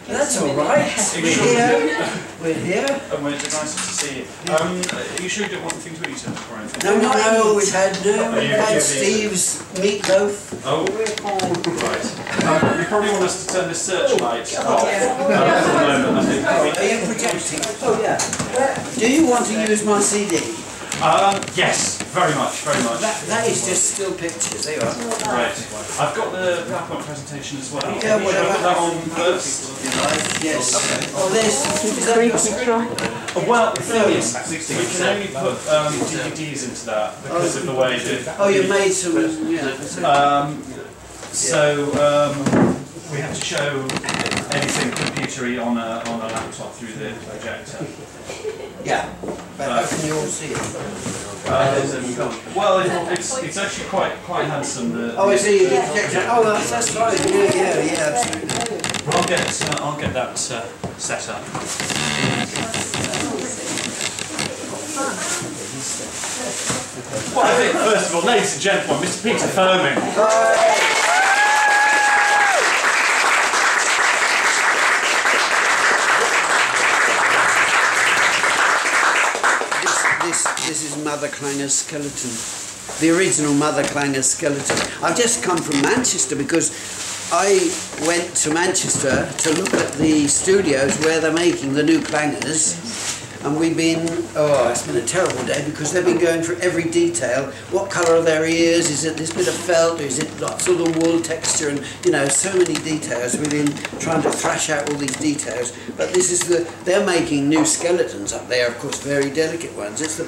That's all right. We're here. We're here. And we're delighted to see you. Are you sure you don't want anything to eat or anything? No, we've had Steve's meatloaf. Oh, right. You probably want us to turn this searchlight off at the moment, I think. Are you projecting? Oh yeah. Do you want to use my CD? Yes, very much, very much. That is just still pictures, there you are. Right. I've got the PowerPoint presentation as well. Yeah, Can you put that on first? Yes. Okay. Oh, this. Well, the thing is, we can only put DVDs into that because of the way that... Oh, you made some... Yeah. We have to show anything computery on a laptop through the projector. Yeah, but how can you all see it? Well, it's actually quite handsome. Oh, I see the projector. Oh, that's right. Yeah, absolutely. I'll get that set up. Well, I think first of all, ladies and gentlemen, Mr. Peter Firmin. This is Mother Clangers' skeleton, the original Mother Clangers' skeleton. I've just come from Manchester because I went to Manchester to look at the studios where they're making the new Clangers, and we've been, it's been a terrible day because they've been going through every detail. What colour are their ears? Is it this bit of felt? Is it lots of the wool texture? And so many details. We've been trying to thrash out all these details. But this is they're making new skeletons up there, of course, very delicate ones. It's the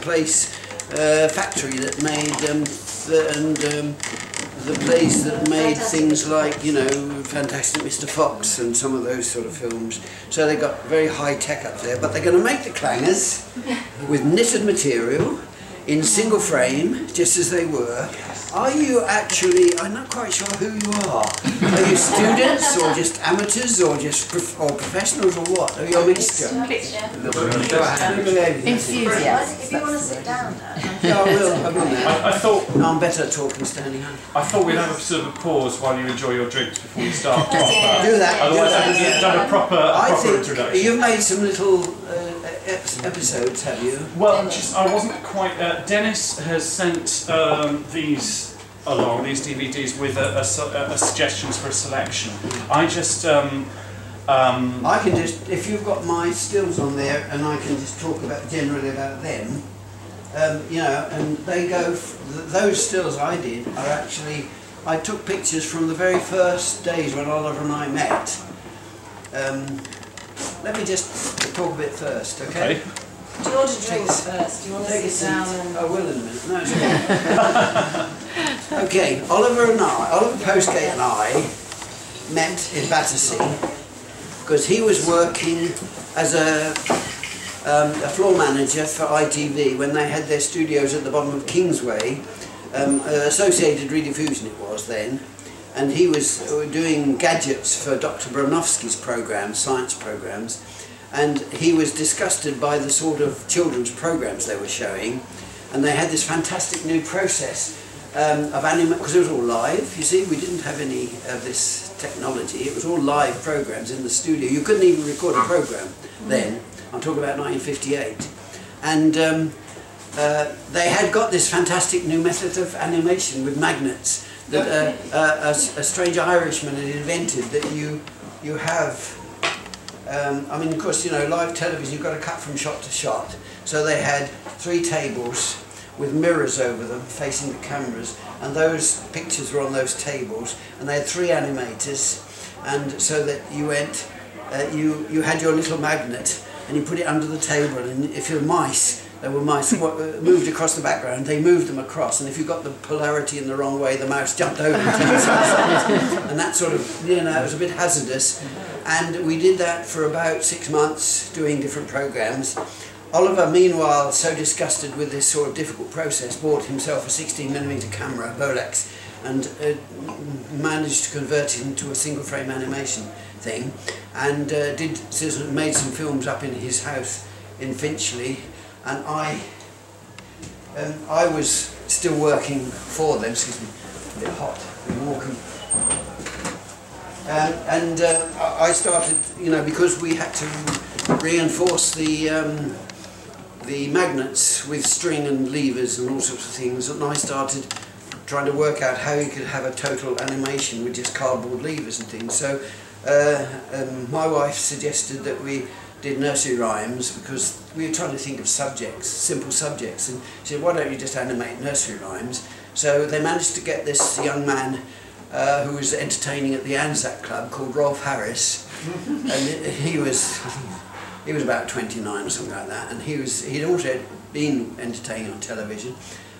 factory that made the place that made things like, Fantastic Mr. Fox and some of those sort of films. So they got very high tech up there, but they're going to make the Clangers with knitted material in single frame, just as they were. Are you actually, I'm not quite sure who you are. Are you students or just amateurs or just professionals or what? Are you a mixture? Enthusiasts. If you want to sit down, Yeah, I will now. I thought... No, I'm better at talking standing up. I thought we'd have a sort of a pause while you enjoy your drinks before we start proper. Do that. Otherwise, I haven't done a proper introduction. You've made some little episodes, have you? Well, I wasn't quite... Dennis has sent these along, these DVDs, with a suggestions for a selection. I just... I can just, if you've got my stills on there, and I can just talk generally about them, and they go, those stills I did are actually, I took pictures from the very first days when Oliver and I met. Let me just talk a bit first, okay? do you want to drink first? Do you want to sit down? I will in a minute. No, it's okay. Okay, Oliver Postgate and I met in Battersea because he was working as a floor manager for ITV when they had their studios at the bottom of Kingsway, Associated Rediffusion it was then, and he was doing gadgets for Dr. Bronowski's programs, science programs, and he was disgusted by the sort of children's programs they were showing, and they had this fantastic new process of animation, because it was all live, you see, we didn't have any of this technology, it was all live programs in the studio. You couldn't even record a program then. I'm talking about 1958, and they had got this fantastic new method of animation with magnets that a strange Irishman had invented, that you have, I mean, of course, live television, you've got to cut from shot to shot, so they had 3 tables with mirrors over them facing the cameras, and those pictures were on those tables, and they had 3 animators, and so that you went, you had your little magnet, and you put it under the table, and if you're mice, there were mice moved across the background, they moved them across, and if you got the polarity in the wrong way, the mouse jumped over it. And that sort of, it was a bit hazardous. And we did that for about 6 months, doing different programs. Oliver, meanwhile, so disgusted with this sort of difficult process, bought himself a 16mm camera, Bolex, and managed to convert it into a single frame animation thing, and made some films up in his house in Finchley, and I was still working for them. Excuse me, a bit hot, been walking. I started, you know, because we had to reinforce the magnets with string and levers and all sorts of things, and I started trying to work out how you could have a total animation with just cardboard levers and things. So my wife suggested that we did nursery rhymes because we were trying to think of subjects, simple subjects, and she said, why don't you just animate nursery rhymes? So they managed to get this young man who was entertaining at the Anzac Club called Rolf Harris, and he was about 29 or something like that, and he'd also been entertaining on television,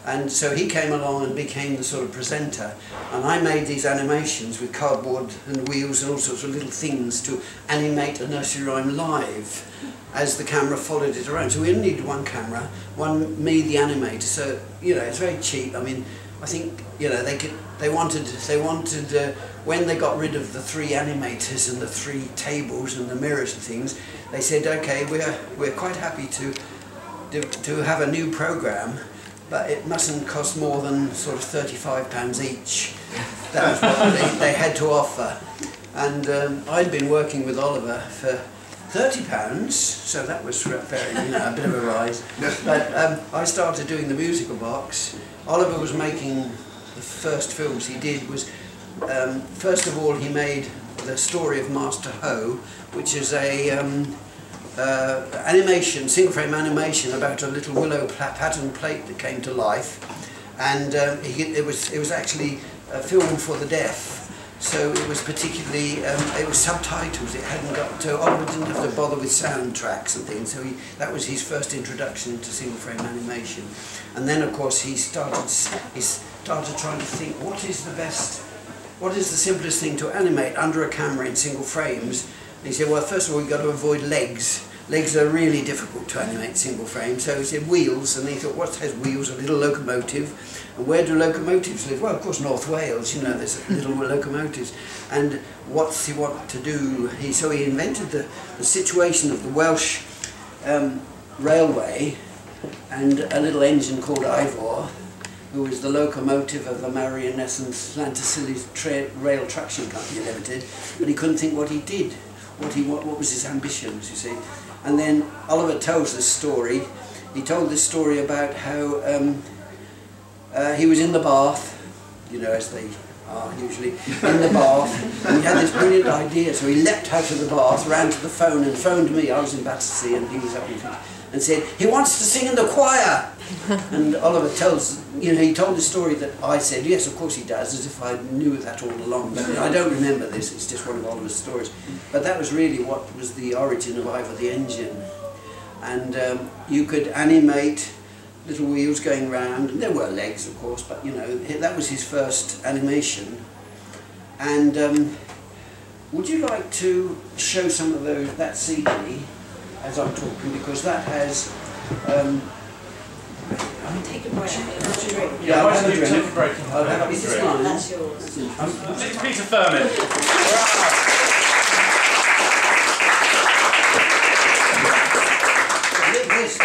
and so he came along and became the sort of presenter, and I made these animations with cardboard and wheels and all sorts of little things to animate a nursery rhyme live as the camera followed it around. So we only needed one camera, me the animator, so you know, it's very cheap. I mean, I think, you know, they wanted when they got rid of the 3 animators and the 3 tables and the mirrors and things, they said, okay, we're quite happy to have a new program, but it mustn't cost more than sort of £35 each. That was what they had to offer. And I'd been working with Oliver for £30, so that was very, you know, a bit of a rise. But I started doing the musical box. Oliver was making the first films he did was, first of all, he made the story of Master Ho, which is a animation, single frame animation about a little willow pattern plate that came to life, and it was actually a film for the deaf. So it was particularly, it was subtitles, it hadn't got to, Oliver didn't have to bother with soundtracks and things, so that was his first introduction to single frame animation. And then of course he started trying to think, what is the simplest thing to animate under a camera in single frames? And he said, well, first of all, you've got to avoid legs. Legs are really difficult to animate single frame, so he said wheels, and he thought, what has wheels? A little locomotive. And where do locomotives live? Well, of course, North Wales, you know, there's little locomotives. And what's he want to do? So he invented the situation of the Welsh railway and a little engine called Ivor, who was the locomotive of the Marianness and Llantysilys Rail Traction Company Limited, but he couldn't think what he did, what was his ambitions, you see. And then Oliver tells this story. He told this story about how he was in the bath, you know, as they are usually, in the bath, and he had this brilliant idea, so he leapt out of the bath, ran to the phone and phoned me. I was in Battersea and he was up in, and said, he wants to sing in the choir. And Oliver tells, you know, he told the story that I said, yes, of course he does, as if I knew that all along. But I don't remember this, it's just one of Oliver's stories. But that was really what was the origin of Ivor the Engine. And you could animate little wheels going round, and there were legs, of course, but you know, that was his first animation. And would you like to show some of that CD as I'm talking, because that has Take a break. Yeah, why don't you take a break? I'll have a drink. That's yours. It's Peter Firmin.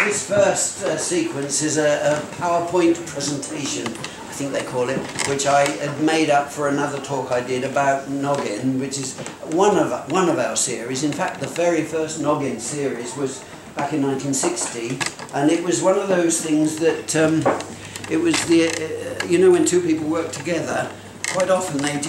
This first sequence is a PowerPoint presentation, I think they call it, which I had made up for another talk I did about Noggin, which is one of our series. In fact, the very first Noggin series was back in 1960, and it was one of those things that it was you know, when two people work together, quite often they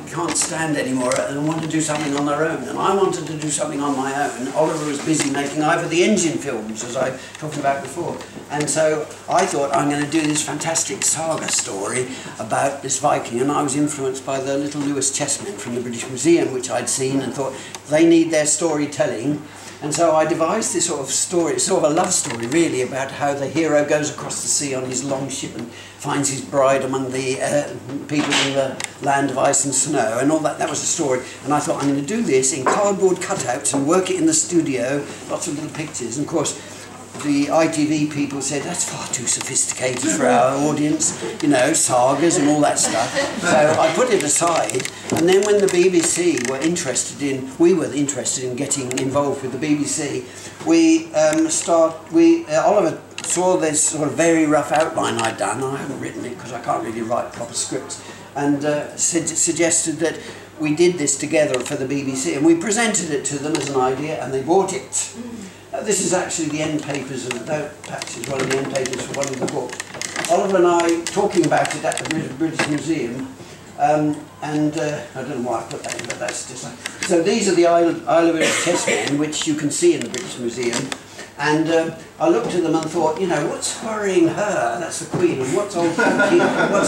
can't stand anymore and want to do something on their own. And I wanted to do something on my own. Oliver was busy making Ivor the Engine films, as I talked about before. And so I thought, I'm going to do this fantastic saga story about this Viking. And I was influenced by the little Lewis chessmen from the British Museum, which I'd seen, and thought they need their storytelling. And so I devised this sort of story, sort of a love story really, about how the hero goes across the sea on his long ship and finds his bride among the people in the land of ice and snow and all that. That was the story. And I thought, I'm going to do this in cardboard cutouts and work it in the studio, lots of little pictures. And of course, the ITV people said, that's far too sophisticated for our audience, you know, sagas and all that stuff. So I put it aside, and then when the BBC were interested in getting involved with the BBC, Oliver saw this sort of very rough outline I'd done. I haven't written it because I can't really write proper scripts, and suggested that we did this together for the BBC, and we presented it to them as an idea, and they bought it. This is actually the end papers, and perhaps it's one of the end papers for one of the books. Oliver and I talking about it at the British Museum, and I don't know why I put that in, but that's just like... So these are the Isle of chessmen, which you can see in the British Museum. And I looked at them and thought, you know, what's worrying her? That's the Queen. And what's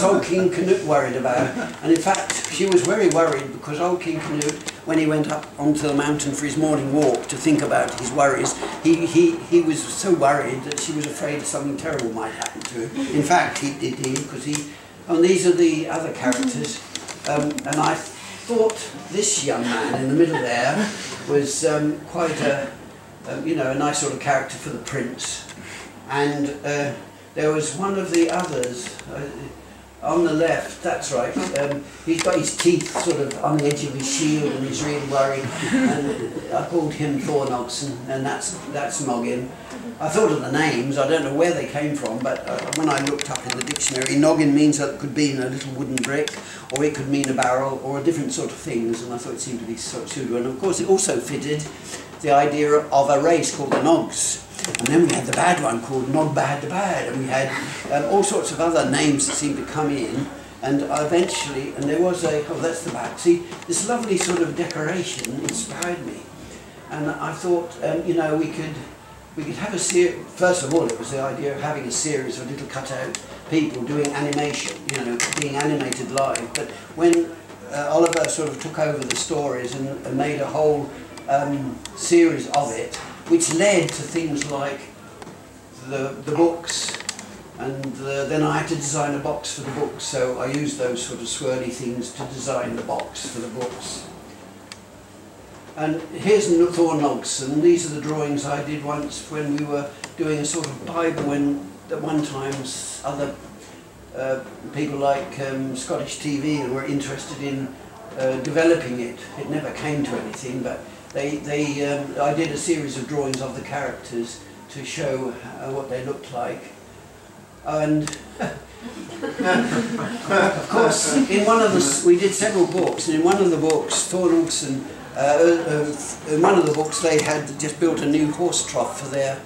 old King Canute worried about? And in fact, she was very worried because old King Canute, when he went up onto the mountain for his morning walk to think about his worries, he was so worried that she was afraid something terrible might happen to him. In fact, he did, because he... And these are the other characters. And I thought this young man in the middle there was quite a... you know, a nice sort of character for the prince. And there was one of the others on the left, that's right, he's got his teeth sort of on the edge of his shield and he's really worried, and I called him Thornogson, and that's Noggin. I thought of the names, I don't know where they came from, but when I looked up in the dictionary, Noggin means that it could be in a little wooden brick, or it could mean a barrel, or a different sort of things, and I thought it seemed to be sort of suitable. And of course it also fitted the idea of a race called the Nogs. And then we had the bad one called Nog Bad the Bad, and we had all sorts of other names that seemed to come in, and eventually, and there was a, oh that's the back, see, this lovely sort of decoration inspired me. And I thought, you know, we could have a series. First of all, it was the idea of having a series of little cut-out people doing animation, you know, being animated live. But when Oliver sort of took over the stories and made a whole series of it, which led to things like the books, and then I had to design a box for the books, so I used those sort of swirly things to design the box for the books. And here's Thornogson. These are the drawings I did once when we were doing a sort of Bible, when at one time other people like Scottish TV were interested in developing it. It never came to anything, but I did a series of drawings of the characters to show what they looked like. And of course, in one of the, we did several books, and in one of the books, Thornogson, in one of the books they had just built a new horse trough for their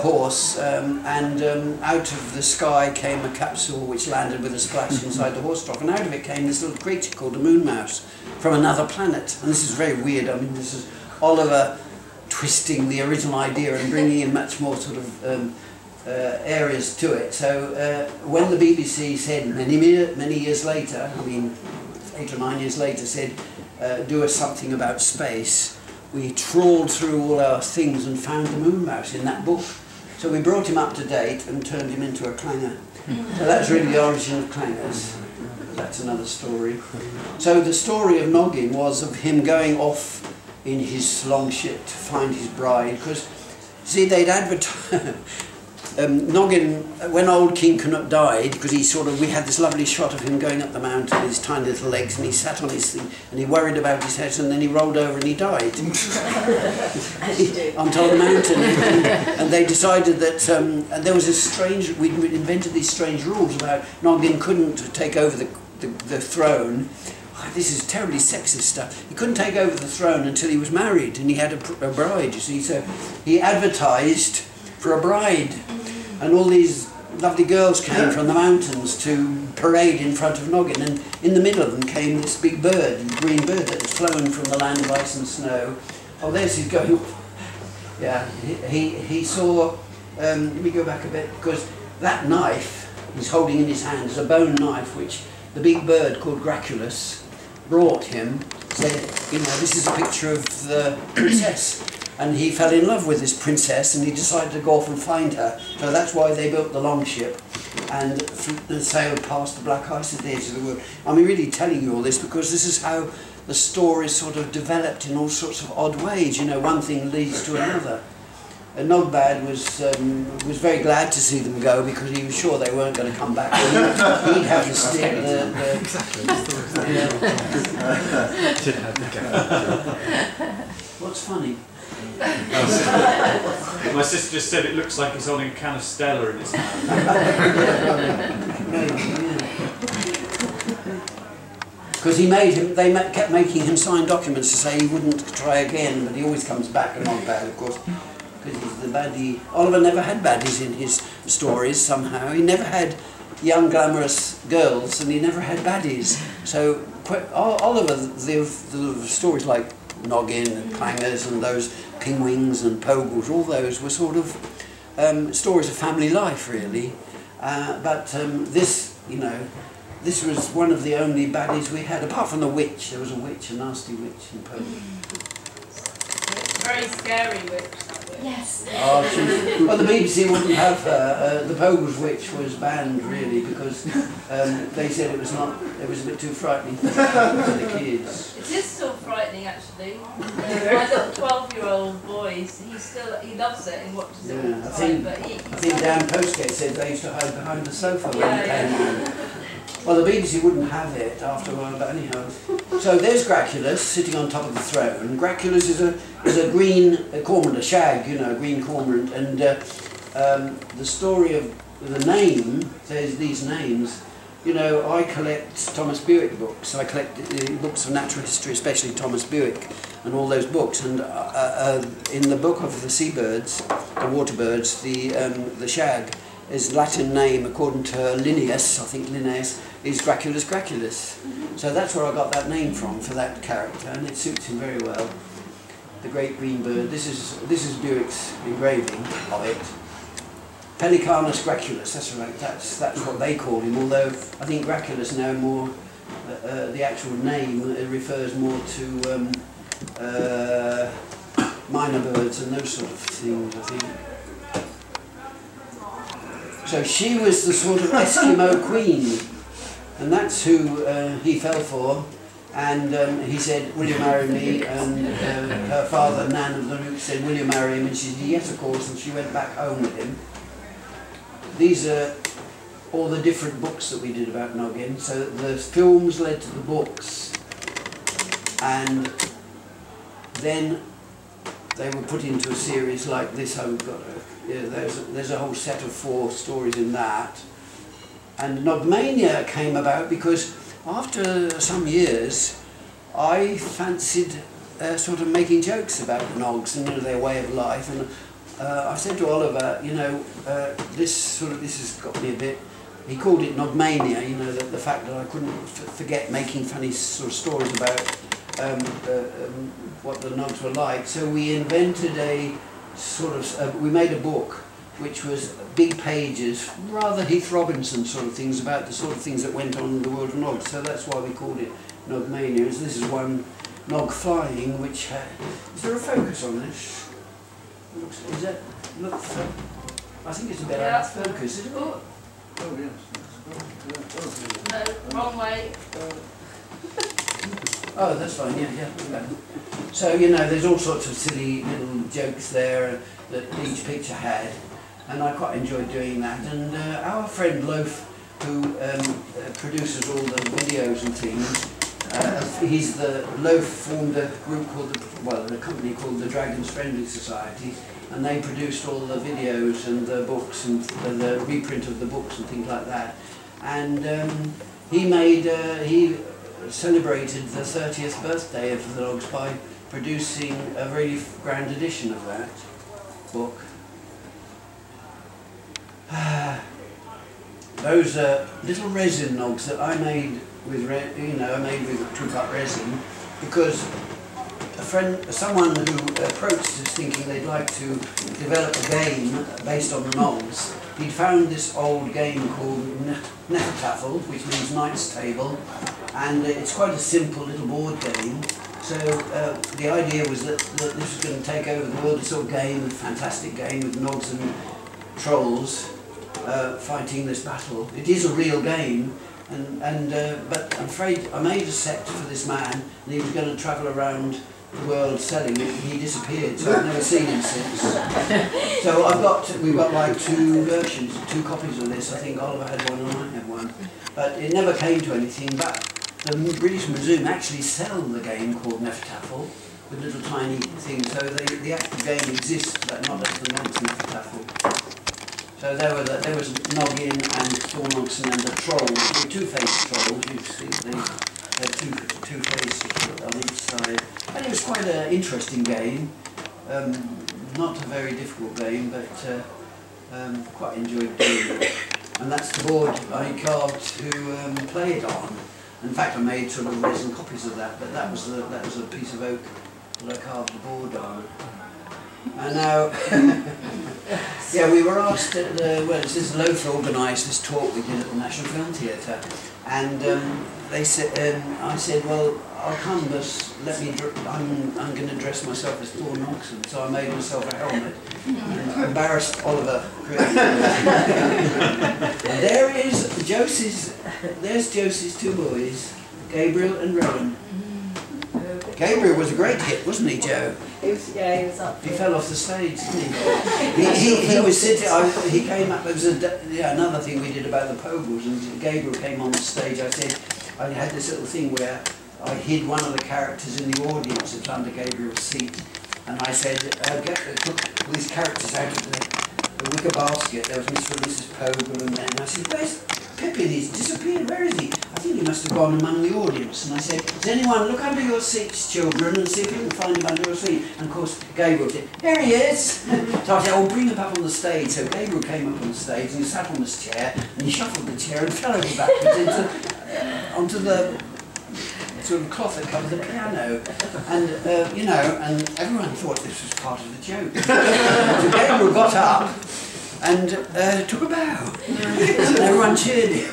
horse, and out of the sky came a capsule which landed with a splash inside the horse trough, and out of it came this little creature called a moon mouse from another planet. And this is very weird. I mean, this is Oliver twisting the original idea and bringing in much more sort of areas to it. So when the BBC said many years later, I mean 8 or 9 years later, said do us something about space, we trawled through all our things and found the moon mouse in that book. So we brought him up to date and turned him into a clanger. So that's really the origin of clangers. That's another story. So the story of Noggin was of him going off in his longship to find his bride, because see, they'd advertise Noggin, when old King Canute died, because we had this lovely shot of him going up the mountain with his tiny little legs, and he sat on his thing and he worried about his head, and then he rolled over and he died on top of the mountain. And they decided that and there was this strange, we'd invented these strange rules about Noggin couldn't take over the throne. Oh, this is terribly sexist stuff. He couldn't take over the throne until he was married, and he had a bride, you see. So he advertised for a bride, and all these lovely girls came from the mountains to parade in front of Noggin, and in the middle of them came this big bird, a green bird that had flown from the land of ice and snow. Oh, there's his going. Yeah, he saw, let me go back a bit, because that knife he's holding in his hand is a bone knife which the big bird called Graculus brought him, said, you know, this is a picture of the princess. And he fell in love with this princess, and he decided to go off and find her. So that's why they built the longship and sailed past the black ice at the edge of the world. I'm really telling you all this because this is how the story sort of developed in all sorts of odd ways. You know, one thing leads to another. And Nogbad was very glad to see them go, because he was sure they weren't going to come back. He'd have the stick. What's funny? My sister just said it looks like he's holding a can of Stella in his hand. Because kept making him sign documents to say he wouldn't try again, but he always comes back and not bad, of course, because he's the baddie. Oliver never had baddies in his stories somehow. He never had young glamorous girls, and he never had baddies. So Oliver, the stories like Noggin and Clangers and those Pingwings and Pogles, all those were sort of stories of family life, really. But this, you know, this was one of the only baddies we had, apart from the witch. There was a witch, a nasty witch in Poland. Very scary witch, that witch. Yes. Oh, well, the BBC wouldn't have her. The Pogles witch was banned, really, because they said it was a bit too frightening for the kids. It is still frightening, actually. My little 12-year-old boy, he loves it and watches it all the time. I think Dan Postgate said they used to hide behind the sofa when it came on. Well, the BBC wouldn't have it after a while, but anyhow. So there's Graculus sitting on top of the throne. Graculus is a green cormorant, a shag, you know, a green cormorant, and the story of the name, there's these names. You know, I collect Thomas Bewick books. I collect books of natural history, especially Thomas Bewick and all those books. And in the book of the seabirds, the water birds, the shag, his Latin name, according to Linnaeus, I think Linnaeus, is Graculus graculus. So that's where I got that name from, for that character, and it suits him very well. The great green bird. This is Bewick's engraving of it. Pelicanus graculus, that's right, that's what they call him, although I think graculus now more, the actual name refers more to minor birds and those sort of things, I think. So she was the sort of Eskimo queen, and that's who he fell for, and he said, will you marry me? And her father, Nan of the Rook, said, will you marry him? And she said, yes, of course, and she went back home with him. These are all the different books that we did about Noggin. So the films led to the books, and then they were put into a series like this. There's a whole set of 4 stories in that. And Nogmania came about because after some years I fancied sort of making jokes about the Nogs and their way of life, and I said to Oliver, you know, this has got me a bit. He called it Nogmania, you know, the fact that I couldn't forget making funny sort of stories about what the Nogs were like. So we invented a sort of, we made a book which was big pages, rather Heath Robinson sort of things, about the sort of things that went on in the world of Nogs. So that's why we called it Nogmania. This is one Nog flying, which is there a focus on this? Is that, look, I think it's a bit out of focus, isn't it? Oh, yes. no, wrong way. Oh, that's fine, yeah. So, you know, there's all sorts of silly little jokes there that each picture had, and I quite enjoyed doing that. And our friend Loaf, who produces all the videos and things, Loaf formed a group called, a company called the Dragons Friendly Society, and they produced all the videos and the books and the reprint of the books and things like that. And he celebrated the 30th birthday of the Nogs by producing a really grand edition of that book. Those little resin Nogs that I made with, with two-cut resin, because someone who approached us thinking they'd like to develop a game based on the Nogs, he'd found this old game called Nefertafel, which means Knight's Table, and it's quite a simple little board game. So the idea was that this was going to take over the world, this sort of game, a fantastic game with Nogs and trolls fighting this battle. It is a real game, but I'm afraid I made a set for this man, and he was going to travel around the world selling it. He disappeared, so I've never seen him since. So we've got like 2 versions, 2 copies of this. I think Oliver had one and I had one, but it never came to anything. But the British Museum actually sell the game called Nefertafel with little tiny things. So the actual game exists, but not as the Nogs Nefertafel. So there was Noggin and Thornogson and the trolls. There were 2 faced trolls. You see two faces on each side. And it was quite an interesting game. Not a very difficult game, but quite enjoyed doing it. And that's the board I carved to play it on. In fact, I made sort of resin copies of that, but that was a piece of oak that I carved the board on. And now, yeah, we were asked at the, well, this is Loaf organised this talk we did at the National Film Theatre, and they said, I said, well, I'll come, but let me, I'm going to dress myself as Thor Noxon, so I made myself a helmet, and embarrassed Oliver. And there is Josie's, there's Josie's two boys, Gabriel and Rowan. Gabriel was a great hit, wasn't he, Joe? He was up. He fell off the stage, didn't he? He was sitting. He came up. There was another thing we did about the Pogles, and Gabriel came on the stage. I said I had this little thing where I hid one of the characters in the audience. It was under Gabriel's seat, and I said, "Took these characters out of the wicker basket." There was Mr. and Mrs. Pogle, and then I said, "Where's Pippin? He's disappeared. Where is he? I think he must have gone among the audience." And I said, "Does anyone look under your seats, children, and see if you can find him under your seat?" And of course, Gabriel said, "There he is." So I said, "Oh, bring him up on the stage." So Gabriel came up on the stage, and he sat on this chair, and he shuffled the chair and fell over backwards onto the sort of cloth that covers the piano. And, you know, and everyone thought this was part of the joke. So Gabriel got up and took a bow. And everyone cheered him.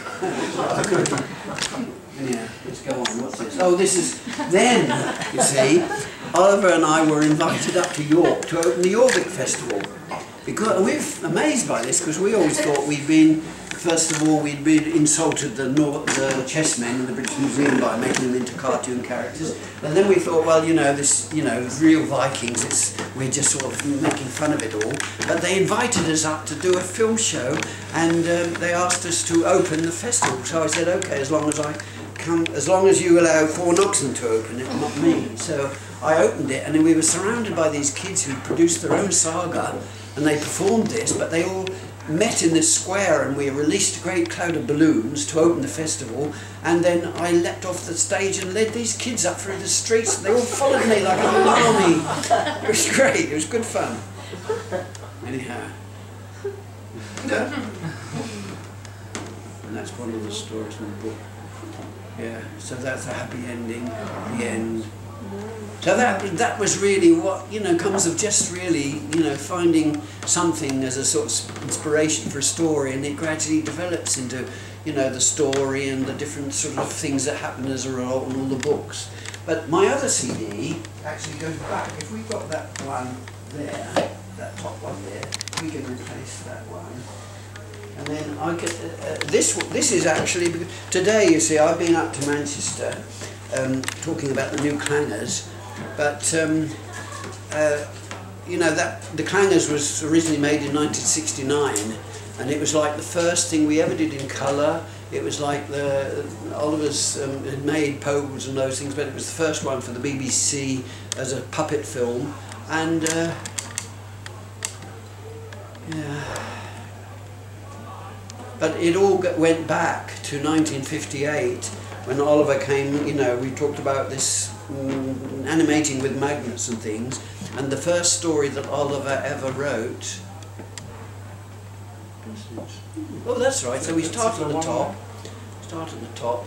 Yeah, let's go on. What's this? Oh, this is... Then, you see, Oliver and I were invited up to York to open the Jorvik Festival. Because we're amazed by this, because we always thought we'd been... First of all, we'd insulted the chessmen in the British Museum by making them into cartoon characters, and then we thought, well, you know, this, you know, real Vikings. We're just sort of making fun of it all. But they invited us up to do a film show, and they asked us to open the festival. So I said, okay, as long as I come, as long as you allow Thor Noxon to open it, not me. So I opened it, and then we were surrounded by these kids who produced their own saga, and they performed this, but they all met in this square, and we released a great cloud of balloons to open the festival, and then I leapt off the stage and led these kids up through the streets, and they all followed me like an army. It was great, it was good fun. Anyhow. And that's one of the stories in the book. Yeah, so that's a happy ending, the end. So that was really what, you know, comes of just really, you know, finding something as a sort of inspiration for a story, and it gradually develops into, you know, the story and the different sort of things that happen as a result in all the books. But my other CD actually goes back. If we've got that one there, that top one there, we can replace that one. And then I get this is actually, today, you see, I've been up to Manchester talking about the new Clangers, but you know, that the Clangers was originally made in 1969, and it was like the first thing we ever did in colour. It was like Oliver's had made Pogles and those things, but it was the first one for the BBC as a puppet film, and yeah. But it all went back to 1958 when Oliver came. You know, we talked about this animating with magnets and things, and the first story that Oliver ever wrote. Oh, that's right. So we start at the top. Start at the top.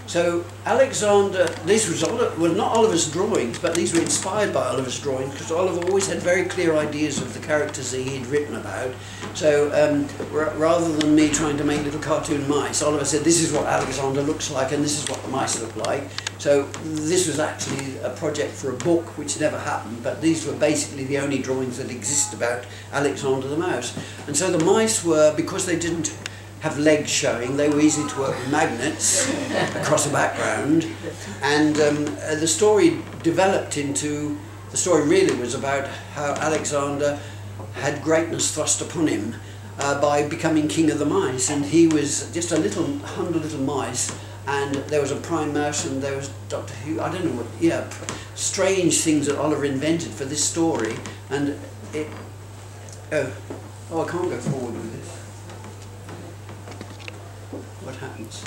So Alexander, these were not Oliver's drawings, but these were inspired by Oliver's drawings, because Oliver always had very clear ideas of the characters that he'd written about. So rather than me trying to make little cartoon mice, Oliver said, this is what Alexander looks like and this is what the mice look like. So this was actually a project for a book, which never happened, but these were basically the only drawings that exist about Alexander the Mouse. And so the mice were, because they didn't have legs showing, they were easy to work with magnets across a background, and the story developed into, the story really was about how Alexander had greatness thrust upon him by becoming king of the mice, and he was just a little 100 little mice, and there was a prime mouse, and there was Doctor Who, I don't know what, yeah, strange things that Oliver invented for this story, and it, oh I can't go forward with this. Right.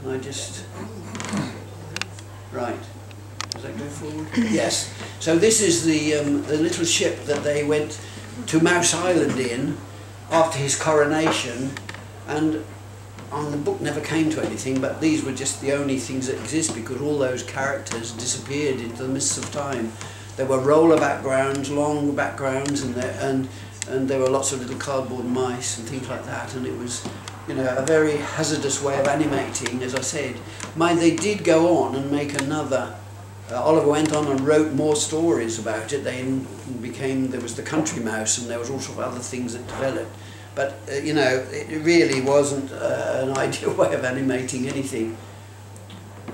Can I just... Right. Does that go forward? Yes. So this is the little ship that they went to Mouse Island in after his coronation, and the book never came to anything, but these were just the only things that exist because all those characters disappeared into the mists of time. There were roller backgrounds, long backgrounds, and there were lots of little cardboard mice and things like that, and it was, you know, a very hazardous way of animating, as I said. They did go on and make another. Oliver went on and wrote more stories about it. There was the Country Mouse, and there was all sorts of other things that developed. But, you know, it really wasn't an ideal way of animating anything.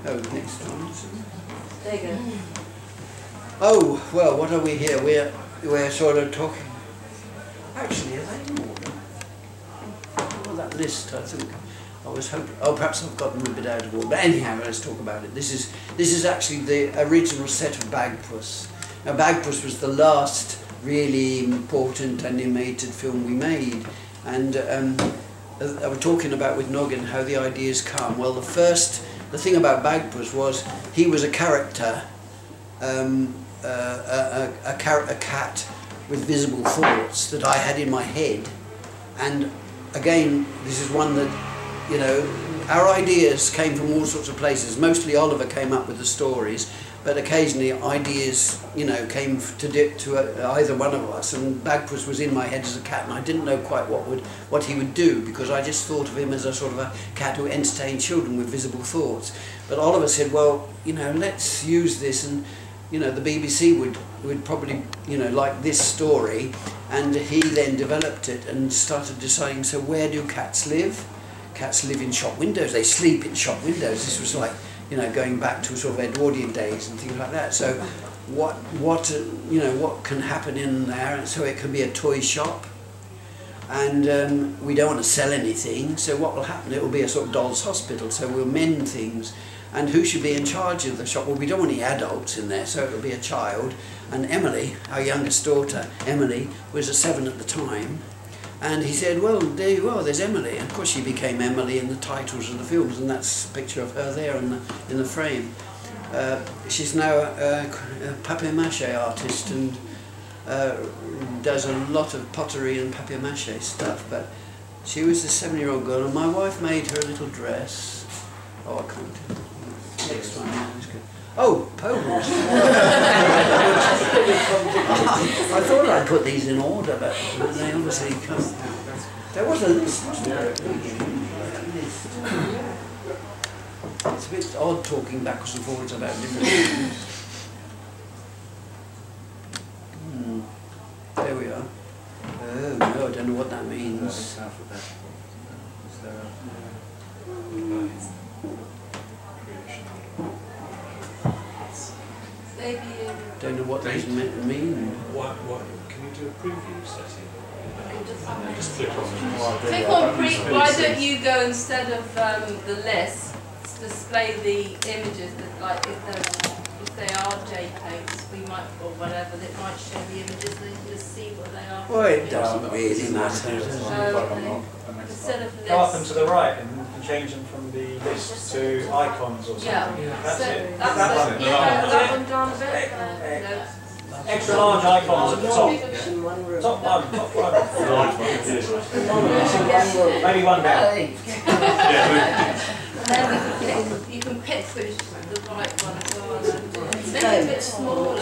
Oh, next one. There you go. Oh, well, what are we here? We're sort of talking... Actually, are they in order? Well, that list, I think... I was hoping... Oh, perhaps I've got them a bit out of order. But anyhow, let's talk about it. This is actually the original set of Bagpuss. Now, Bagpuss was the last really important animated film we made. And I was talking about with Noggin how the ideas come. Well, the thing about Bagpuss was he was a character, a cat with visible thoughts that I had in my head. And again, this is one that, you know, our ideas came from all sorts of places. Mostly Oliver came up with the stories, but occasionally ideas, you know, came to either one of us. And Bagpuss was in my head as a cat, and I didn't know quite what he would do, because I just thought of him as a sort of a cat who entertained children with visible thoughts. But Oliver said, well, you know, let's use this, and you know, the BBC would probably, you know, like this story, and he then developed it and started deciding, so where do cats live? Cats live in shop windows, they sleep in shop windows. This was like, you know, going back to sort of Edwardian days and things like that. So you know, what can happen in there? So it can be a toy shop, and we don't want to sell anything, so what will happen? It will be a sort of doll's hospital, so we'll mend things. And who should be in charge of the shop? Well, we don't want any adults in there, so it'll be a child. And Emily, our youngest daughter, Emily, was 7 at the time. And he said, well, there you are, there's Emily. And of course she became Emily in the titles of the films, and that's a picture of her there in the frame. She's now a papier-mâché artist and does a lot of pottery and papier-mâché stuff. But she was a 7-year-old girl, and my wife made her a little dress. Oh, I can't. Next one, yeah, that's good. Oh, Pogles. I thought I'd put these in order, but they obviously come. There was a list, wasn't there? It's a bit odd talking backwards and forwards about different things. There we are. Oh no, I don't know what that means. Don't know what these mean. What? Can you do a preview setting? And then just click on Click on preview. Why don't you go instead of the list, display the images that, like, if they are JPEGs, we might, or whatever, that might show the images, so you can just see what they are. Well, it doesn't really matter. Instead of list. Go up and to the right and change them from the list to icons or something. Yeah. That's it. That one. That one down a bit. No. Extra large icons at the top. Top one. Maybe one down. And then you can pick which the right one as well. Make it a bit smaller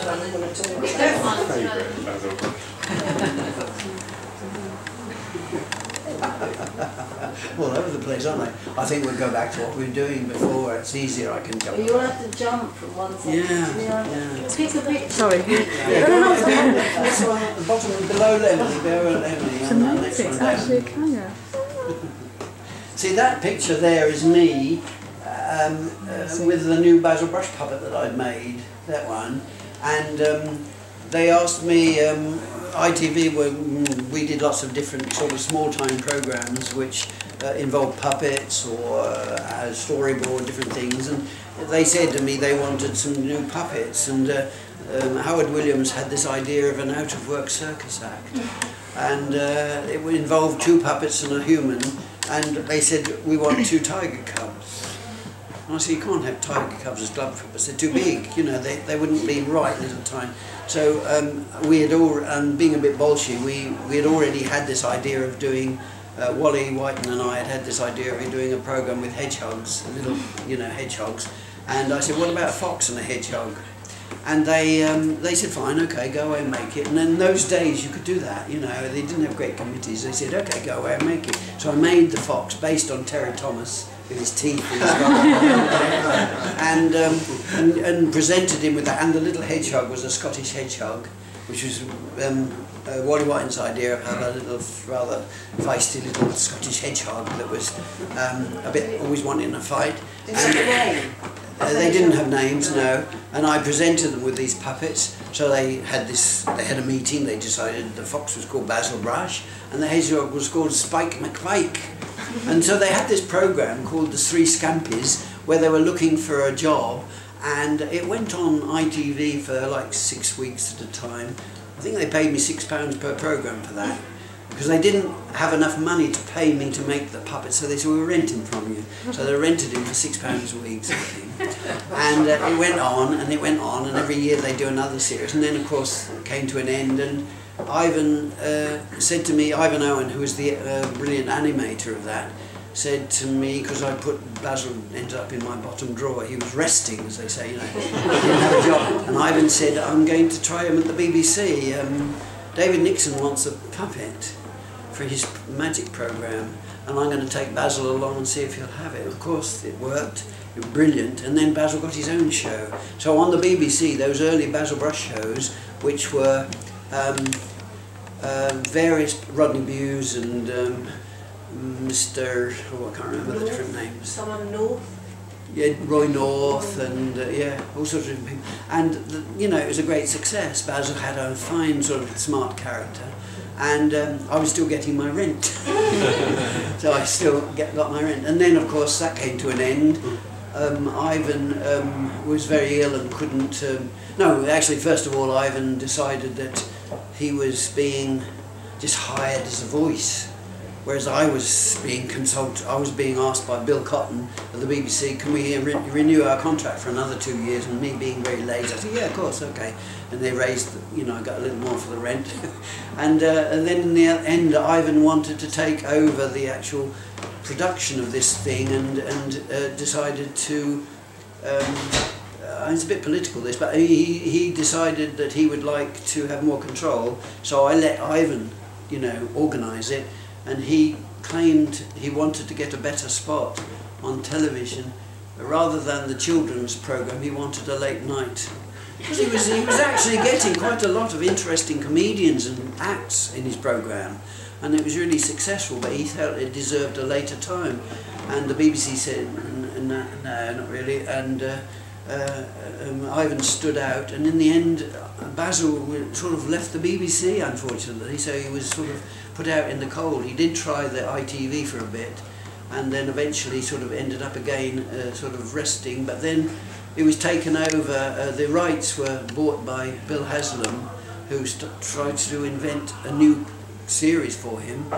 All over the place, aren't they? I think we'll go back to what we were doing before. It's easier, I can jump. You'll have to jump from one side to the other. Yeah. Pick a bit. Sorry. This one at the bottom, below Emily. It's amazing. It's actually a Clanger. See, that picture there is me with the new Basil brush puppet that I'd made, that one. And they asked me, ITV, we did lots of different sort of small-time programs which involved puppets or storyboard, different things. And they said to me they wanted some new puppets. And Howard Williams had this idea of an out-of-work circus act. And it would involve 2 puppets and a human. and they said, we want 2 tiger cubs. And I said, you can't have tiger cubs as glove puppets, they're too big, you know, they wouldn't be right at the time. So we had all, being a bit bolshy, we had already had this idea of doing, Wally Whiten and I had this idea of doing a program with hedgehogs, little, you know, hedgehogs. And I said, what about a fox and a hedgehog? And they said, fine, okay, go away and make it. And in those days you could do that, you know, they didn't have great committees. They said, okay, go away and make it. So I made the fox based on Terry Thomas with his teeth and his and presented him with that. And the little hedgehog was a Scottish hedgehog, which was Wally Whiten's idea of having a little rather feisty little Scottish hedgehog that was a bit always wanting a fight. They didn't have names, no, and I presented them with these puppets. So they had a meeting. They decided the fox was called Basil Brush and the hedgehog was called Spike McPike. And so they had this program called The Three Scampies, where they were looking for a job, and it went on ITV for like 6 weeks at a time. I think they paid me £6 per program for that, because they didn't have enough money to pay me to make the puppets, so they said, we'll rent him from you. So they rented him for £6 a week, sort of thing. And it went on, and it went on, and every year they do another series. And then, of course, it came to an end, and Ivan said to me, Ivan Owen, who was the brilliant animator of that, said to me, because I put Basil ended up in my bottom drawer, he was resting, as they say, you know, he didn't have a job. And Ivan said, I'm going to try him at the BBC. David Nixon wants a puppet for his magic programme, and I'm going to take Basil along and see if he'll have it. Of course, it worked. It was brilliant. And then Basil got his own show. So on the BBC, those early Basil Brush shows, which were various Rodney Bewes and Mr. Oh, I can't remember the different names. Someone North. Yeah, Roy North and yeah, all sorts of different people. And you know, it was a great success. Basil had a fine sort of smart character, and I was still getting my rent. So I still got my rent. And then of course that came to an end. Ivan was very ill and couldn't. No, actually, first of all, Ivan decided that he was being just hired as a voice. Whereas I was being asked by Bill Cotton at the BBC, can we renew our contract for another 2 years? And me being very lazy, I said, yeah, of course, okay. And they raised, you know, I got a little more for the rent. And then in the end, Ivan wanted to take over the actual production of this thing and decided to, it's a bit political this, but he decided that he would like to have more control. So I let Ivan, you know, organise it. And he claimed he wanted to get a better spot on television. Rather than the children's programme, he wanted a late night. Because he was actually getting quite a lot of interesting comedians and acts in his programme. And it was really successful, but he felt it deserved a later time. And the BBC said, no, not really. And Ivan stood out. And in the end, Basil sort of left the BBC, unfortunately. So he was sort of put out in the cold. He did try the ITV for a bit, and then eventually sort of ended up again sort of resting, but then it was taken over, the rights were bought by Bill Haslam, who tried to invent a new series for him,